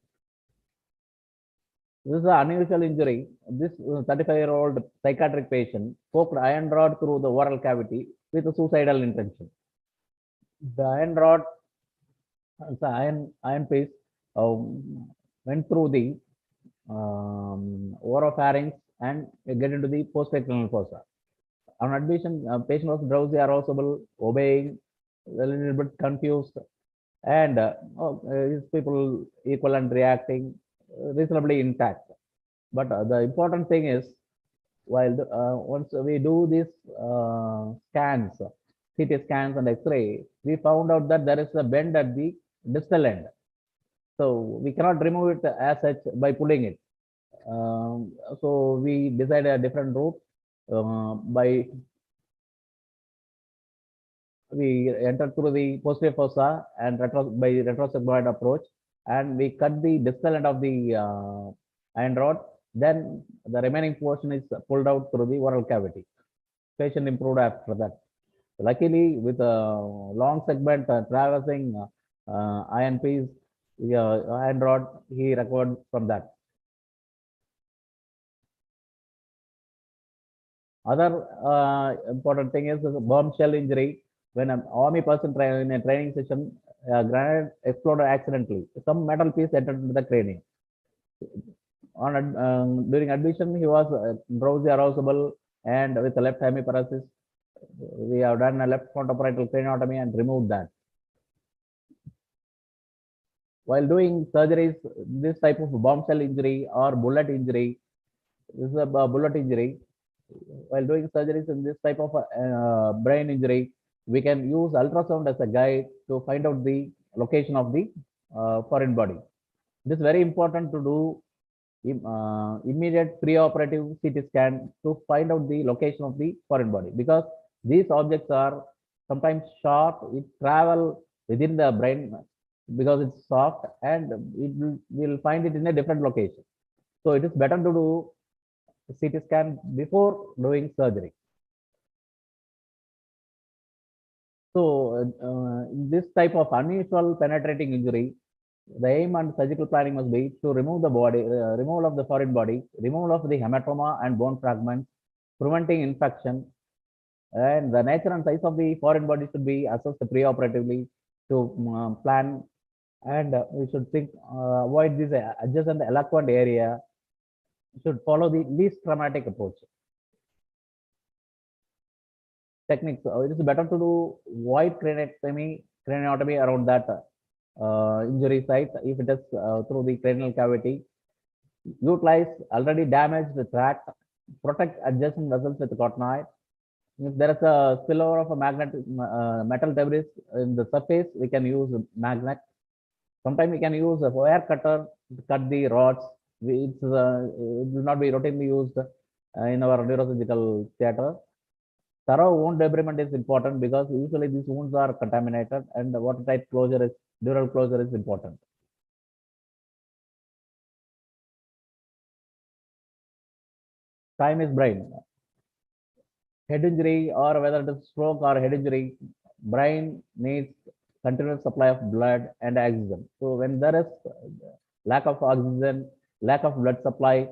This is an unusual injury. This 35-year-old psychiatric patient poked iron rod through the oral cavity with a suicidal intention. The iron rod, the iron piece, went through the oropharynx and get into the postcranial fossa. On admission, patient was drowsy, arousable, obeying, a little bit confused, and his people equal and reacting reasonably intact. But the important thing is, while once we do these scans, CT scans and X-ray, we found out that there is a bend at the distal end. So we cannot remove it as such by pulling it. So we decided a different route by we entered through the posterior fossa and by retrosigmoid approach, and we cut the distal end of the iron rod. Then the remaining portion is pulled out through the oral cavity. Patient improved after that. Luckily, with a long segment traversing iron piece, iron rod, he recovered from that. Other important thing is the bombshell injury. When an army person in a training session granite exploded accidentally. Some metal piece entered into the cranium. During admission, he was drowsy, arousable, and with left hemiparesis. We have done a left frontoparietal craniotomy and removed that. While doing surgeries, this type of bombshell injury or bullet injury, this is a bullet injury. While doing surgeries in this type of brain injury, we can use ultrasound as a guide to find out the location of the foreign body. It is very important to do immediate preoperative CT scan to find out the location of the foreign body, because these objects are sometimes sharp. It travel within the brain because it's soft, and we'll find it in a different location. So it is better to do CT scan before doing surgery. So this type of unusual penetrating injury, the aim and surgical planning must be to remove the body, removal of the foreign body, removal of the hematoma and bone fragments, preventing infection, and the nature and size of the foreign body should be assessed preoperatively to plan, and we should think avoid this adjacent eloquent area. Should follow the least traumatic approach. Techniques. It is better to do wide craniotomy around that injury site if it is through the cranial cavity. Utilize already damaged tract. Protect adjacent vessels with cottonoid. If there is a spillover of a metal debris in the surface, we can use a magnet. Sometimes we can use a wire cutter to cut the rods. It will not be routinely used in our neurosurgical theater. Thorough wound debridement is important because usually these wounds are contaminated, and watertight closure is, dural closure is important. Time is brain. Head injury, or whether it is stroke or head injury, brain needs continuous supply of blood and oxygen. So when there is lack of oxygen, lack of blood supply,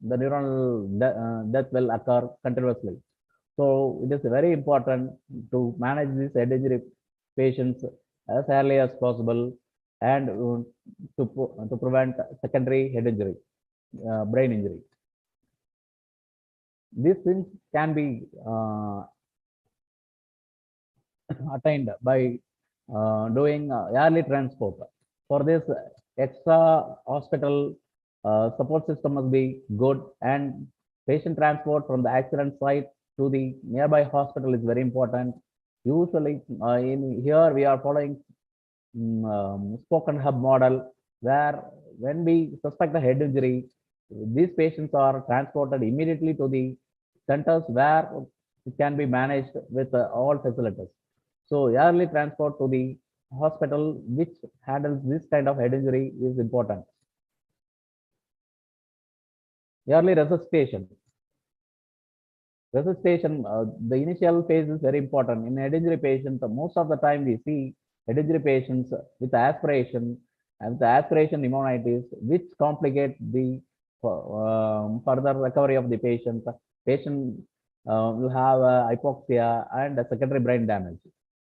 the neuronal death will occur continuously. So it is very important to manage these head injury patients as early as possible, and to prevent secondary head injury, brain injury. These things can be attained by doing early transport. For this, extra hospital support system must be good, and patient transport from the accident site to the nearby hospital is very important. Usually, in here we are following spoken hub model, where when we suspect a head injury, these patients are transported immediately to the centers where it can be managed with all facilities. So early transport to the hospital which handles this kind of head injury is important. Early resuscitation. Resuscitation, the initial phase is very important. In head injury patients, most of the time we see head injury patients with aspiration and the aspiration pneumonitis, which complicate the further recovery of the patient. Patient will have hypoxia and secondary brain damage.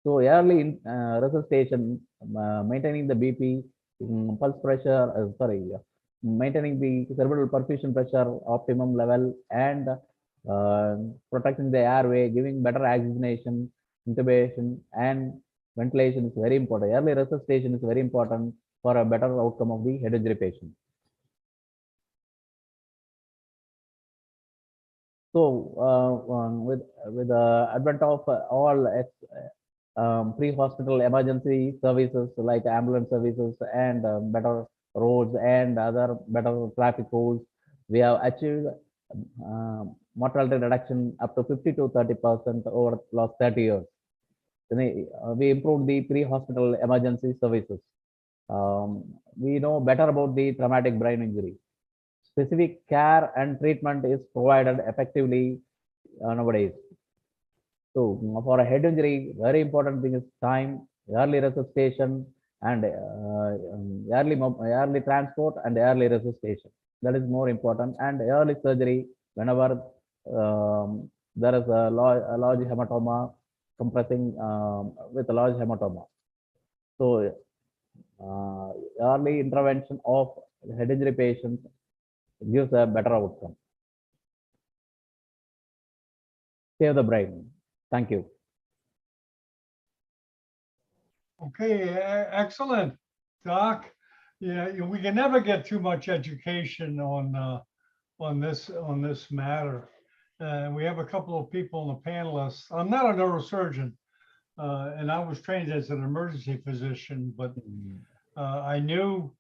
So early in resuscitation, maintaining the BP, pulse pressure, maintaining the cerebral perfusion pressure optimum level, and protecting the airway, giving better oxygenation, intubation, and ventilation is very important. Early resuscitation is very important for a better outcome of the head injury patient. So with the advent of all pre-hospital emergency services like ambulance services and better roads and other better traffic rules, we have achieved mortality reduction up to 50 to 30% over the last 30 years. We improved the pre-hospital emergency services. We know better about the traumatic brain injury. Specific care and treatment is provided effectively nowadays. So for a head injury, very important thing is time, early resuscitation, and early transport and early resuscitation. That is more important. And early surgery whenever there is a large hematoma compressing with a large hematoma. So early intervention of head injury patients gives a better outcome. Save the brain. Thank you. Okay, excellent, Doc. Yeah, we can never get too much education on this matter. We have a couple of people in the panelists. I'm not a neurosurgeon, and I was trained as an emergency physician, but I knew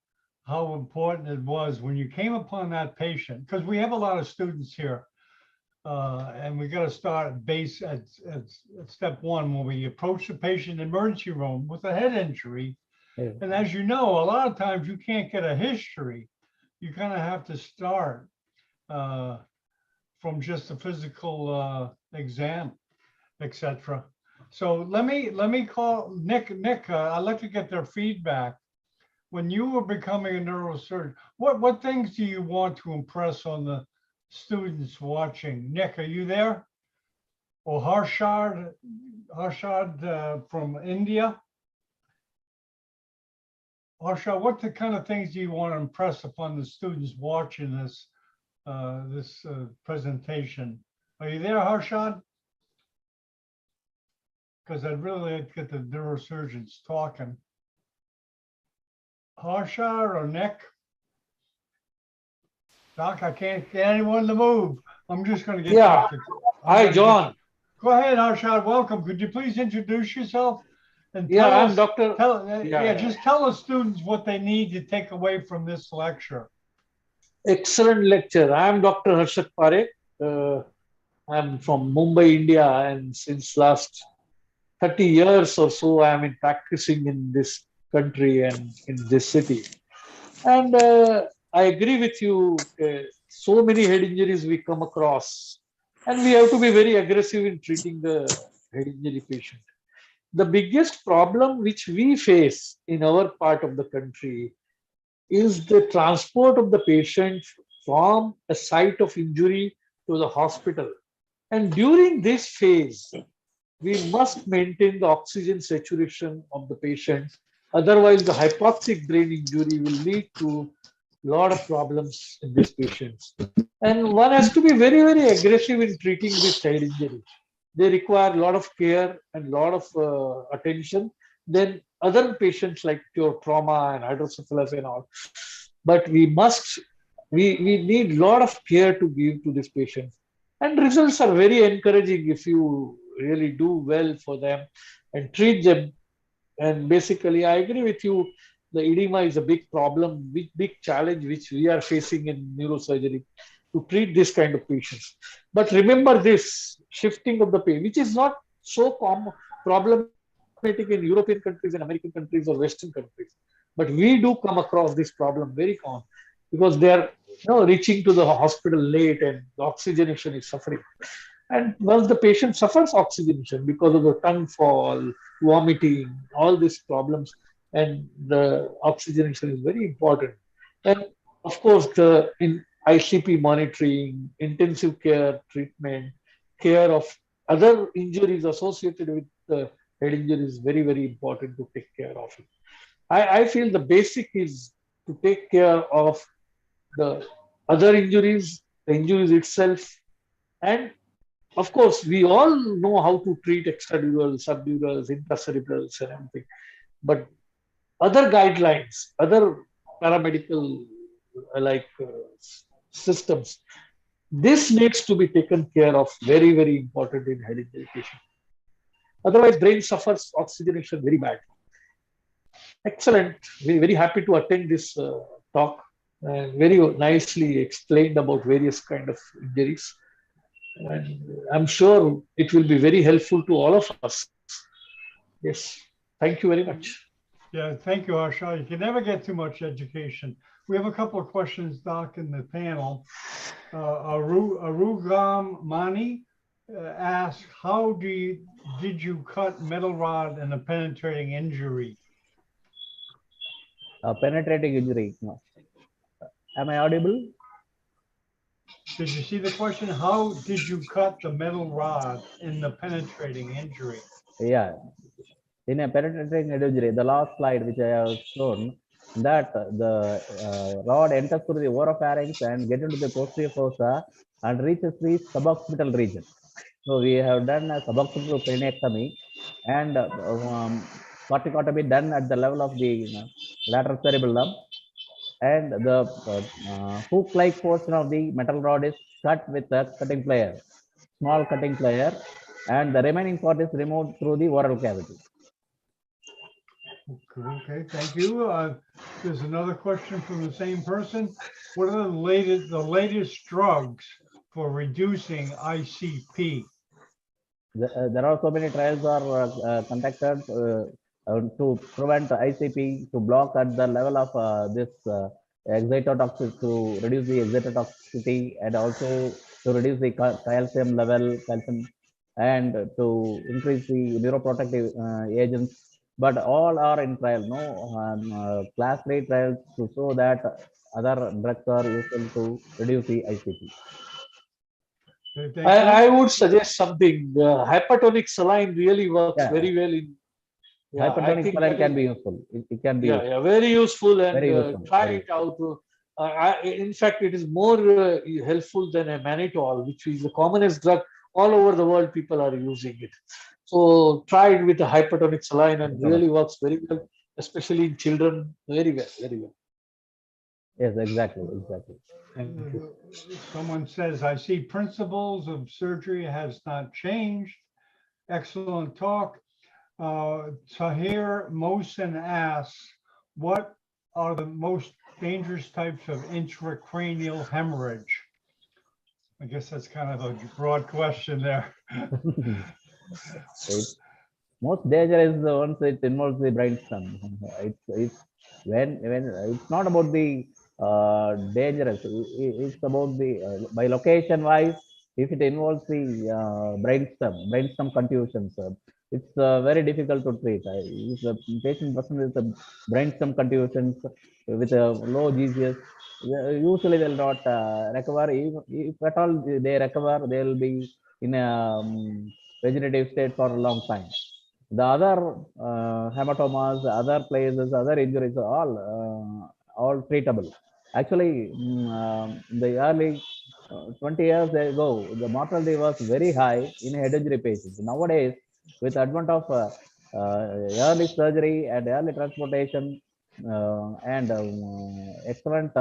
how important it was when you came upon that patient, because we have a lot of students here. And we got to start at step one when we approach the patient emergency room with a head injury. Yeah. And as you know, a lot of times you can't get a history. You kind of have to start from just a physical exam, etc. So let me call Nick. I'd like to get their feedback. When you were becoming a neurosurgeon, what things do you want to impress on the students watching? Nick, are you there? Or Harshad from India? Harshad, what the kind of things do you want to impress upon the students watching this presentation? Are you there, Harshad? Because I'd really like to get the neurosurgeons talking. Harshad or Nick? Doc, I can't get anyone to move. I'm just going to get. Yeah. Hi, John. Go ahead, Harshad. Welcome. Could you please introduce yourself? And Yeah, tell I'm us, Dr. just tell the students what they need to take away from this lecture. Excellent lecture. I'm Dr. Harshad Parekh. I'm from Mumbai, India, and since last 30 years or so, I'm practicing in this country and in this city. And I agree with you. So many head injuries we come across, and we have to be very aggressive in treating the head injury patient. The biggest problem which we face in our part of the country is the transport of the patient from a site of injury to the hospital. And during this phase, we must maintain the oxygen saturation of the patient. Otherwise, the hypoxic brain injury will lead to a lot of problems in these patients. And one has to be very, very aggressive in treating this head injury. They require a lot of care and a lot of attention than other patients like pure trauma and hydrocephalus and all. But we need a lot of care to give to this patient. And results are very encouraging if you really do well for them and treat them. And basically, I agree with you, the edema is a big problem, big challenge which we are facing in neurosurgery to treat this kind of patients. But remember this, shifting of the pain, which is not so problematic in European countries and American countries or Western countries. But we do come across this problem very common because they are reaching to the hospital late and the oxygenation is suffering. And once the patient suffers oxygenation because of the tongue fall, vomiting, all these problems, and the oxygenation is very important. And of course, in ICP monitoring, intensive care treatment, care of other injuries associated with the head injury is very, very important to take care of it. I feel the basic is to take care of the other injuries, the injuries itself, and of course, we all know how to treat extradurals, subdurals, intracerebrals, and everything. But other guidelines, other paramedical systems, this needs to be taken care of. Very, very important in head injury patient. Otherwise, brain suffers oxygenation very bad. Excellent. We're very happy to attend this talk and very nicely explained about various kind of injuries. And I'm sure it will be very helpful to all of us. Yes. Thank you very much. Yeah, thank you, Harsha. You can never get too much education. We have a couple of questions, Doc, in the panel. Arugam Mani asks, how did you cut metal rod in a penetrating injury? A penetrating injury. No. Am I audible? Did you see the question? How did you cut the metal rod in the penetrating injury? Yeah. In a penetrating head injury, the last slide which I have shown, that the rod enters through the oropharynx and get into the posterior fossa and reaches the suboccipital region. So we have done a suboccipital craniectomy and corticotomy done at the level of the lateral cerebellum, and the hook-like portion of the metal rod is cut with a cutting plier, small cutting plier, and the remaining part is removed through the oral cavity. Okay, thank you. There's another question from the same person. What are the latest drugs for reducing ICP? There are so many trials are conducted to prevent ICP, to block at the level of this excitotoxicity, to reduce the excitotoxicity, and also to reduce the calcium level, and to increase the neuroprotective agents. But all are in trial. No class 3 trials to show that other drugs are useful to reduce the ICP. Okay, thank you. I would suggest something. The hypertonic saline really works very well in. Yeah, I Hypertonic think saline that can is- be useful. It can be yeah, useful. yeah, very useful, and Very useful, try very it out. In fact, it is more helpful than a mannitol, which is the commonest drug all over the world. People are using it. So try it with a hypertonic saline, and really works very well, especially in children. Very well, very well. Yes, exactly, exactly. Thank you. Someone says, I see principles of surgery has not changed. Excellent talk. Tahir Mohsen asks, what are the most dangerous types of intracranial hemorrhage? I guess that's kind of a broad question there. Most dangerous is the ones it involves the brainstem. It's when it's not about the dangerous. It's about the by location wise. If it involves the brainstem contusions, it's very difficult to treat. If the patient presents with the brainstem contusions with a low GCS, usually they'll not recover. If at all they recover, they'll be in a vegetative state for a long time. The other hematomas, other places, other injuries are all treatable. Actually, the early 20 years ago, the mortality was very high in head injury patients. Nowadays, with advent of early surgery and early transportation and excellent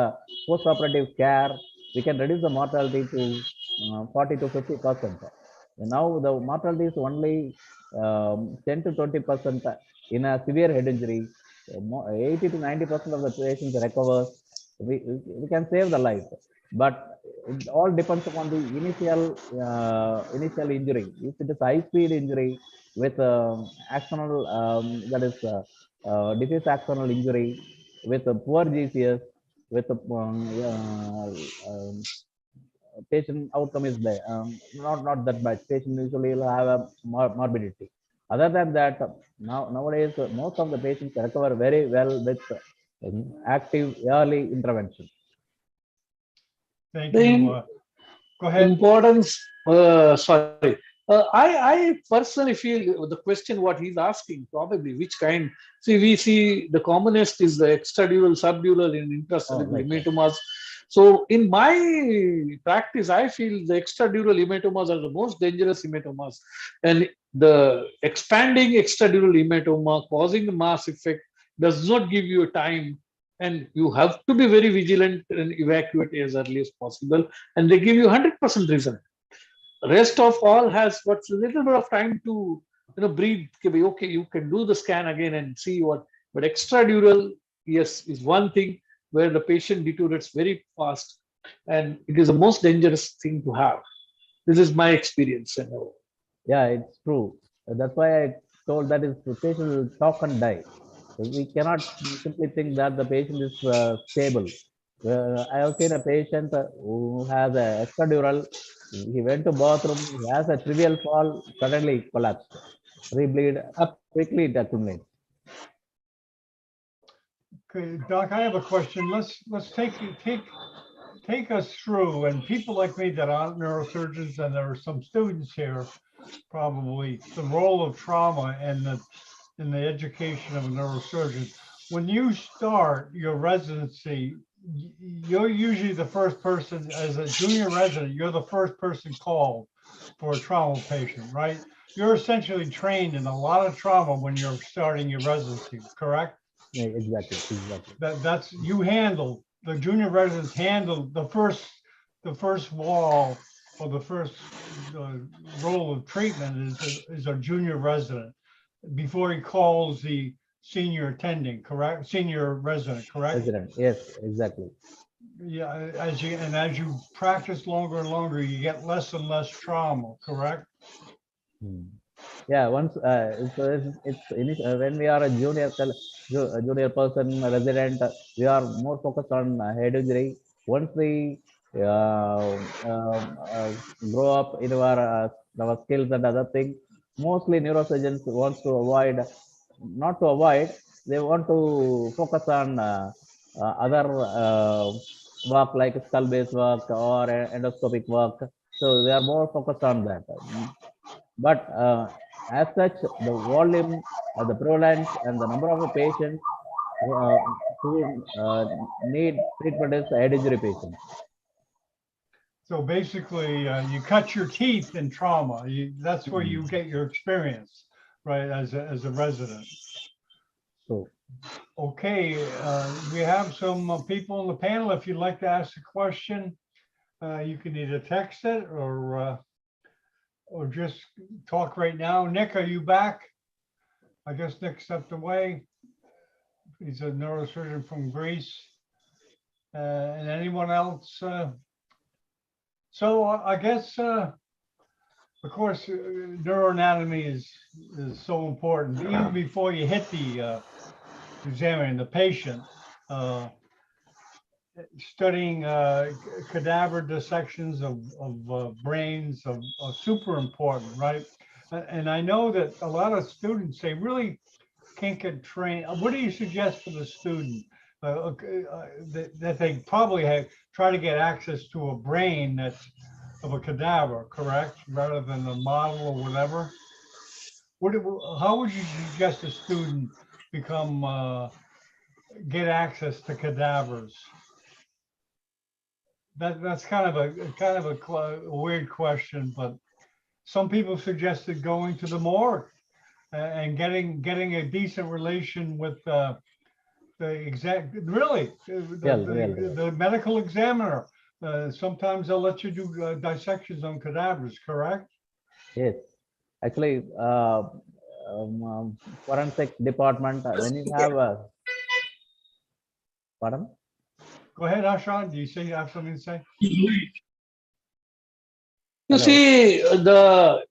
post-operative care, we can reduce the mortality to 40 to 50%. Now the mortality is only 10 to 20% in a severe head injury. 80 to 90% of the patients recovers. We can save the life, but it all depends upon the initial injury. If it is high speed injury with axonal, that is diffuse axonal injury with a poor GCS, with a patient outcome is there. Not that bad. Patient usually will have a morbidity. Other than that, nowadays most of the patients recover very well with active early intervention. Thank you. Go ahead. Importance. Sorry. I personally feel the question what he's asking, probably which kind. See, we see the commonest is the extradural, subdural, and intracerebral hematomas. So in my practice, I feel the extradural hematomas are the most dangerous hematomas, and the expanding extradural hematoma causing the mass effect does not give you a time, and you have to be very vigilant and evacuate as early as possible, and they give you 100% result. Rest of all has got a little bit of time to breathe. Okay, you can do the scan again and see what. But extradural, yes, is one thing where the patient deteriorates very fast, and it is the most dangerous thing to have. This is my experience. Yeah, it's true. That's why I told that is the patient will talk and die. We cannot simply think that the patient is stable. I have seen a patient who has a extradural. He went to bathroom. He has a trivial fall. Suddenly collapsed. Rebleed. Quickly it accumulates. Okay, Doc, I have a question. Let's take us through, and people like me that aren't neurosurgeons, and there are some students here, probably the role of trauma and in the education of a neurosurgeon. When you start your residency, you're usually the first person, as a junior resident, you're the first person called for a trauma patient, right? You're essentially trained in a lot of trauma when you're starting your residency, correct? Yeah, exactly, exactly. That's you handle, the junior residents handle the first wall, or the first role of treatment is a junior resident before he calls the senior attending, correct? Senior resident, correct? President, yes, exactly. Yeah, as you practice longer and longer, you get less and less trauma, correct? Hmm. Yeah, once when we are a junior person resident, we are more focused on head injury. Once we grow up in our skills and other things, mostly neurosurgeons wants to avoid, not to avoid, they want to focus on other work like skull-based work or endoscopic work. So they are more focused on that. But as such, the volume, the prevalence, and the number of the patients uh, who need treatment is head injury patients. So basically, you cut your teeth in trauma. That's where you get your experience, right, as a resident. So, Okay, we have some people on the panel. If you'd like to ask a question, you can either text it or just talk right now. Nick, are you back? I guess Nick stepped away. He's a neurosurgeon from Greece. And anyone else? So I guess, of course, neuroanatomy is so important. Even before you hit the examining the patient, studying cadaver dissections of brains are super important, right? And I know that a lot of students, they really can't get trained. What do you suggest for the student? That they probably try to get access to a brain that's of a cadaver, correct? Rather than a model or whatever. How would you suggest a student get access to cadavers? That's kind of a weird question, but some people suggested going to the morgue and getting a decent relation with the medical examiner. Sometimes they'll let you do dissections on cadavers, correct? yes, actually, forensic department, when you have a, pardon? Go ahead, Ashan. Do you say you have something to say? You see,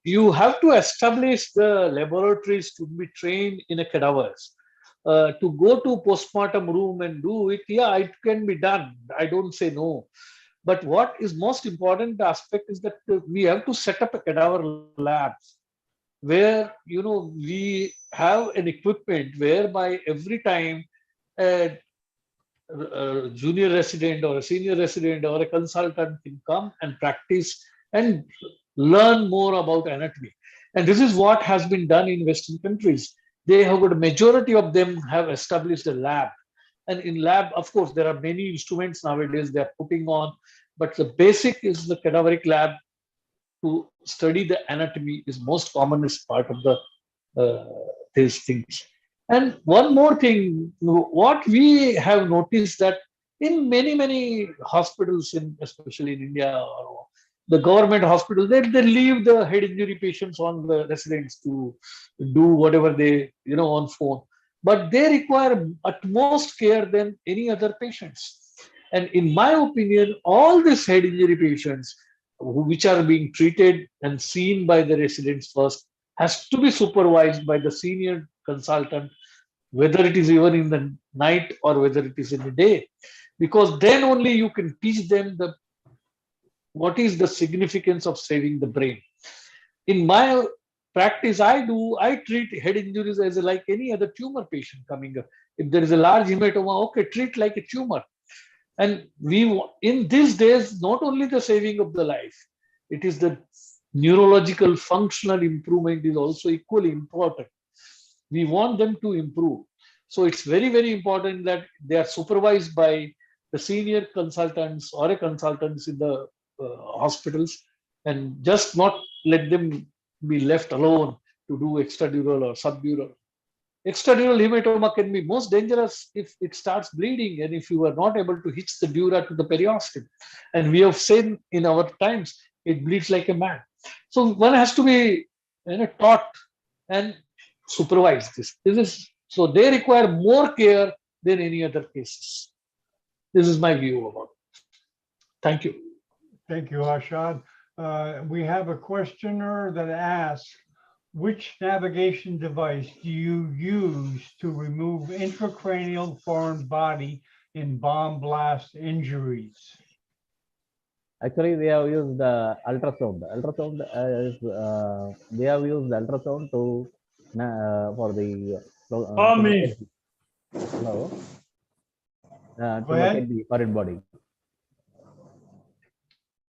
you have to establish the laboratories to be trained in a cadavers. To go to postmortem room and do it, yeah, it can be done. I don't say no. But what is most important aspect is that we have to set up a cadaver lab where, we have an equipment whereby every time a junior resident or a senior resident or a consultant can come and practice and learn more about anatomy. And this is what has been done in Western countries. They have got a majority of them have established a lab. And in lab, of course, there are many instruments nowadays they are putting on, but the basic is the cadaveric lab to study the anatomy is most commonest part of these things. And one more thing, what we have noticed that in many hospitals, especially in India, or the government hospitals, they leave the head injury patients on the residents to do whatever they, on phone. But they require utmost care than any other patients. And in my opinion, all these head injury patients, which are being treated and seen by the residents first, has to be supervised by the senior consultant, whether it is even in the night or whether it is in the day, because then only you can teach them what is the significance of saving the brain. In my practice, I treat head injuries as like any other tumor patient coming up. If there is a large hematoma, okay, treat like a tumor. And in these days, not only the saving of the life, it is the neurological functional improvement is also equally important. We want them to improve. So it's very, very important that they are supervised by the senior consultants or a consultants in the hospitals, and just not let them be left alone to do extradural or subdural. Extradural hematoma can be most dangerous if it starts bleeding and if you are not able to hitch the dura to the periosteum. And we have seen in our times, it bleeds like a mad. So one has to be taught and supervise this. So they require more care than any other cases. This is my view about it. Thank you. Thank you, Harshad. We have a questioner that asks, which navigation device do you use to remove intracranial foreign body in bomb blast injuries? Actually, we have used ultrasound. Ultrasound we have used ultrasound to for the hello. To locate the foreign body.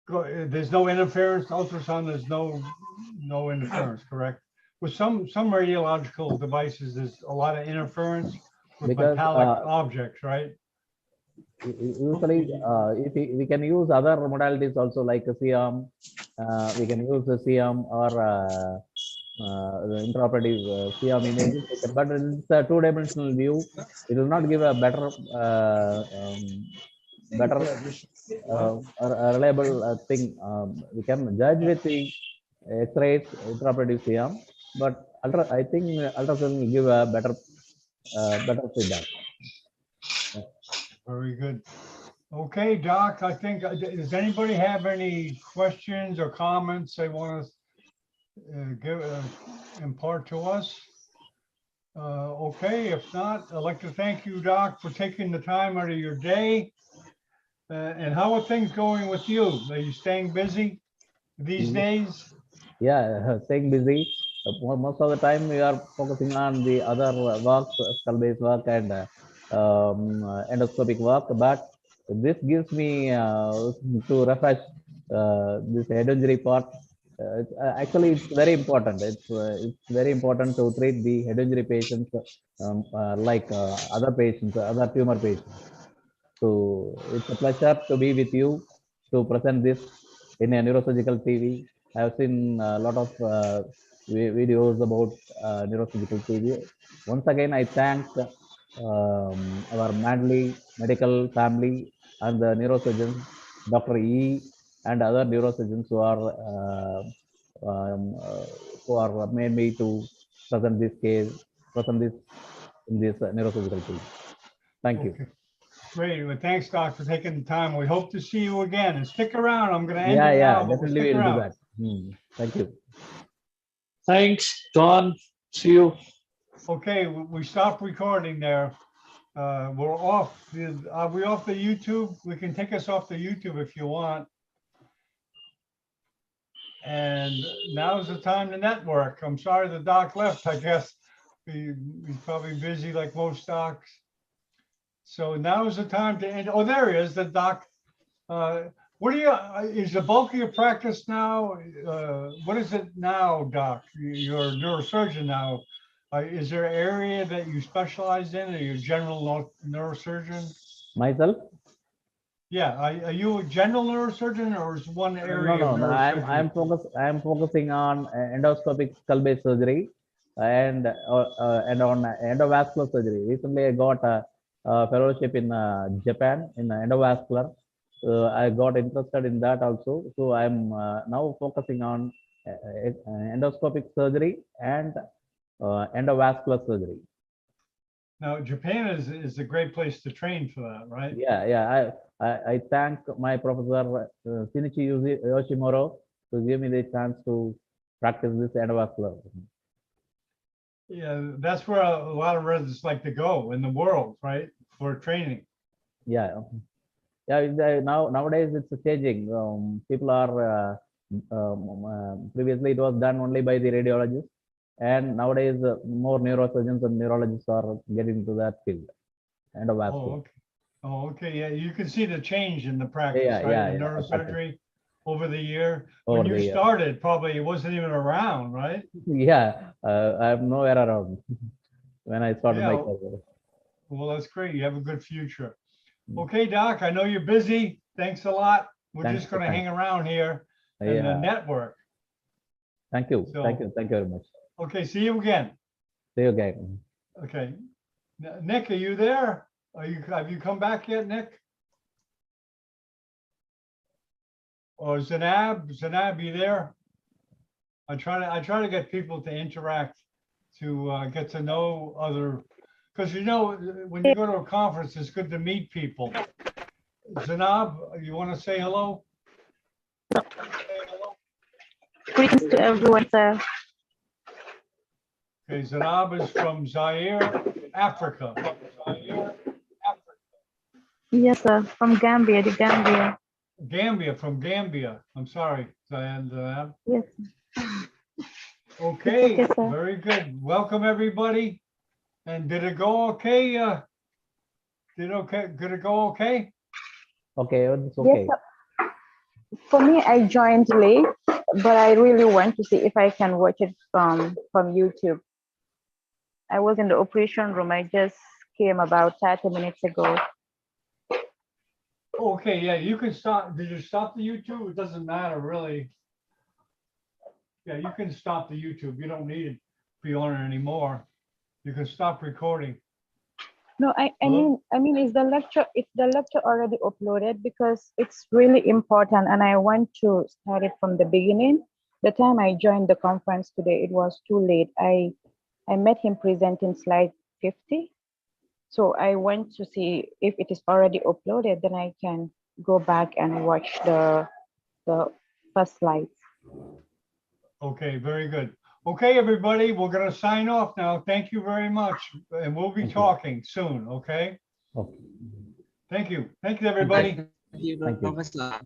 There's no interference. Ultrasound, there's no interference, correct? With some radiological devices, there's a lot of interference with metallic objects, right? Usually, if we can use other modalities also, like a CM, we can use the CM or the intraoperative CM images, but it's a two-dimensional view. It will not give a better reliable thing. We can judge with the X-rays, intraoperative CM, but I think ultrasound will give a better feedback. Very good. Okay, Doc, I think, does anybody have any questions or comments they want to impart to us? Okay, if not, I'd like to thank you, Doc, for taking the time out of your day. And how are things going with you? Are you staying busy these days? Yeah, staying busy. Most of the time we are focusing on the other work, skull-based work and endoscopic work, but this gives me to refresh this head injury part. Actually, it's very important. It's very important to treat the head injury patients like other patients, other tumor patients. So it's a pleasure to be with you to present this in a neurosurgical TV. I have seen a lot of videos about neurosurgical TV. Once again, I thank our Manly medical family and the neurosurgeons, Dr. E, and other neurosurgeons who are made me to present this case, present this in this neurosurgical TV. Thank you. Great. Well, thanks, Doc, for taking the time. We hope to see you again. And stick around. I'm going to end it now. Definitely we'll do that. Thank you. Thanks, John. See you. Okay, we stopped recording there. We're off. Are we off the YouTube? We can take us off the YouTube if you want. And now's the time to network. I'm sorry the doc left. I guess he's probably busy like most docs. So now is the time to end. Oh, there he is, the doc. What do you, is the bulk of your practice now? What is it now, doc? You're a neurosurgeon now. Is there an area that you specialize in? Are you a general neurosurgeon? Myself? Yeah. Are you a general neurosurgeon or is one area? No. I'm focusing on endoscopic skull-based surgery and on endovascular surgery. Recently, I got a fellowship in Japan in endovascular. I got interested in that also. So I'm now focusing on endoscopic surgery and endovascular surgery. Now, Japan is a great place to train for that, right? Yeah. I thank my professor Shinichi Yoshimura to give me the chance to practice this endovascular. Yeah, that's where a lot of residents like to go in the world, right? For training. Yeah. Nowadays it's changing. People are previously it was done only by the radiologists, and nowadays more neurosurgeons and neurologists are getting into that field. Endovascular. Oh, okay. Yeah, you can see the change in the practice, right? In neurosurgery exactly. over the year. When you started, probably it wasn't even around, right? Yeah, I'm nowhere around. when I started my Yeah. career. Well, that's great. You have a good future. Mm. Okay, Doc, I know you're busy. Thanks a lot. We're Thanks, just gonna thanks. hang around here and Yeah. network. Thank you. So- Thank you. Thank you very much. Okay, see you again. See you again. Okay. Nick, are you there? Have you come back yet, Nick? Or Zanab, you there? I try to get people to interact, to get to know other, because when you go to a conference, it's good to meet people. Zanab, you want to say hello? Greetings to everyone, sir. Okay, Zanab is from Zaire, Africa. Yes, sir. From Gambia, the Gambia. From Gambia. I'm sorry, Zanab. Yes. Okay, okay, sir. very good. Welcome, everybody. And did it go okay? Did it go okay? Okay, it's Yes, okay. sir. For me, I joined late, but I really want to see if I can watch it from YouTube. I was in the operation room. I just came about 30 minutes ago. Okay, yeah, you can stop. Did you stop the YouTube? It doesn't matter, really. Yeah, you can stop the YouTube. You don't need it to be on it anymore. You can stop recording. No, I Hello? mean, is the lecture already uploaded? Because it's really important, and I want to start it from the beginning. The time I joined the conference today, it was too late. I met him presenting slide 50. So I want to see if it is already uploaded, then I can go back and watch the first slide. Okay, very good. Okay, everybody, we're gonna sign off now. Thank you very much. And we'll be Thank you. talking soon, okay? Okay. Thank you. Thank you, everybody. Thank you, Thank you. Professor.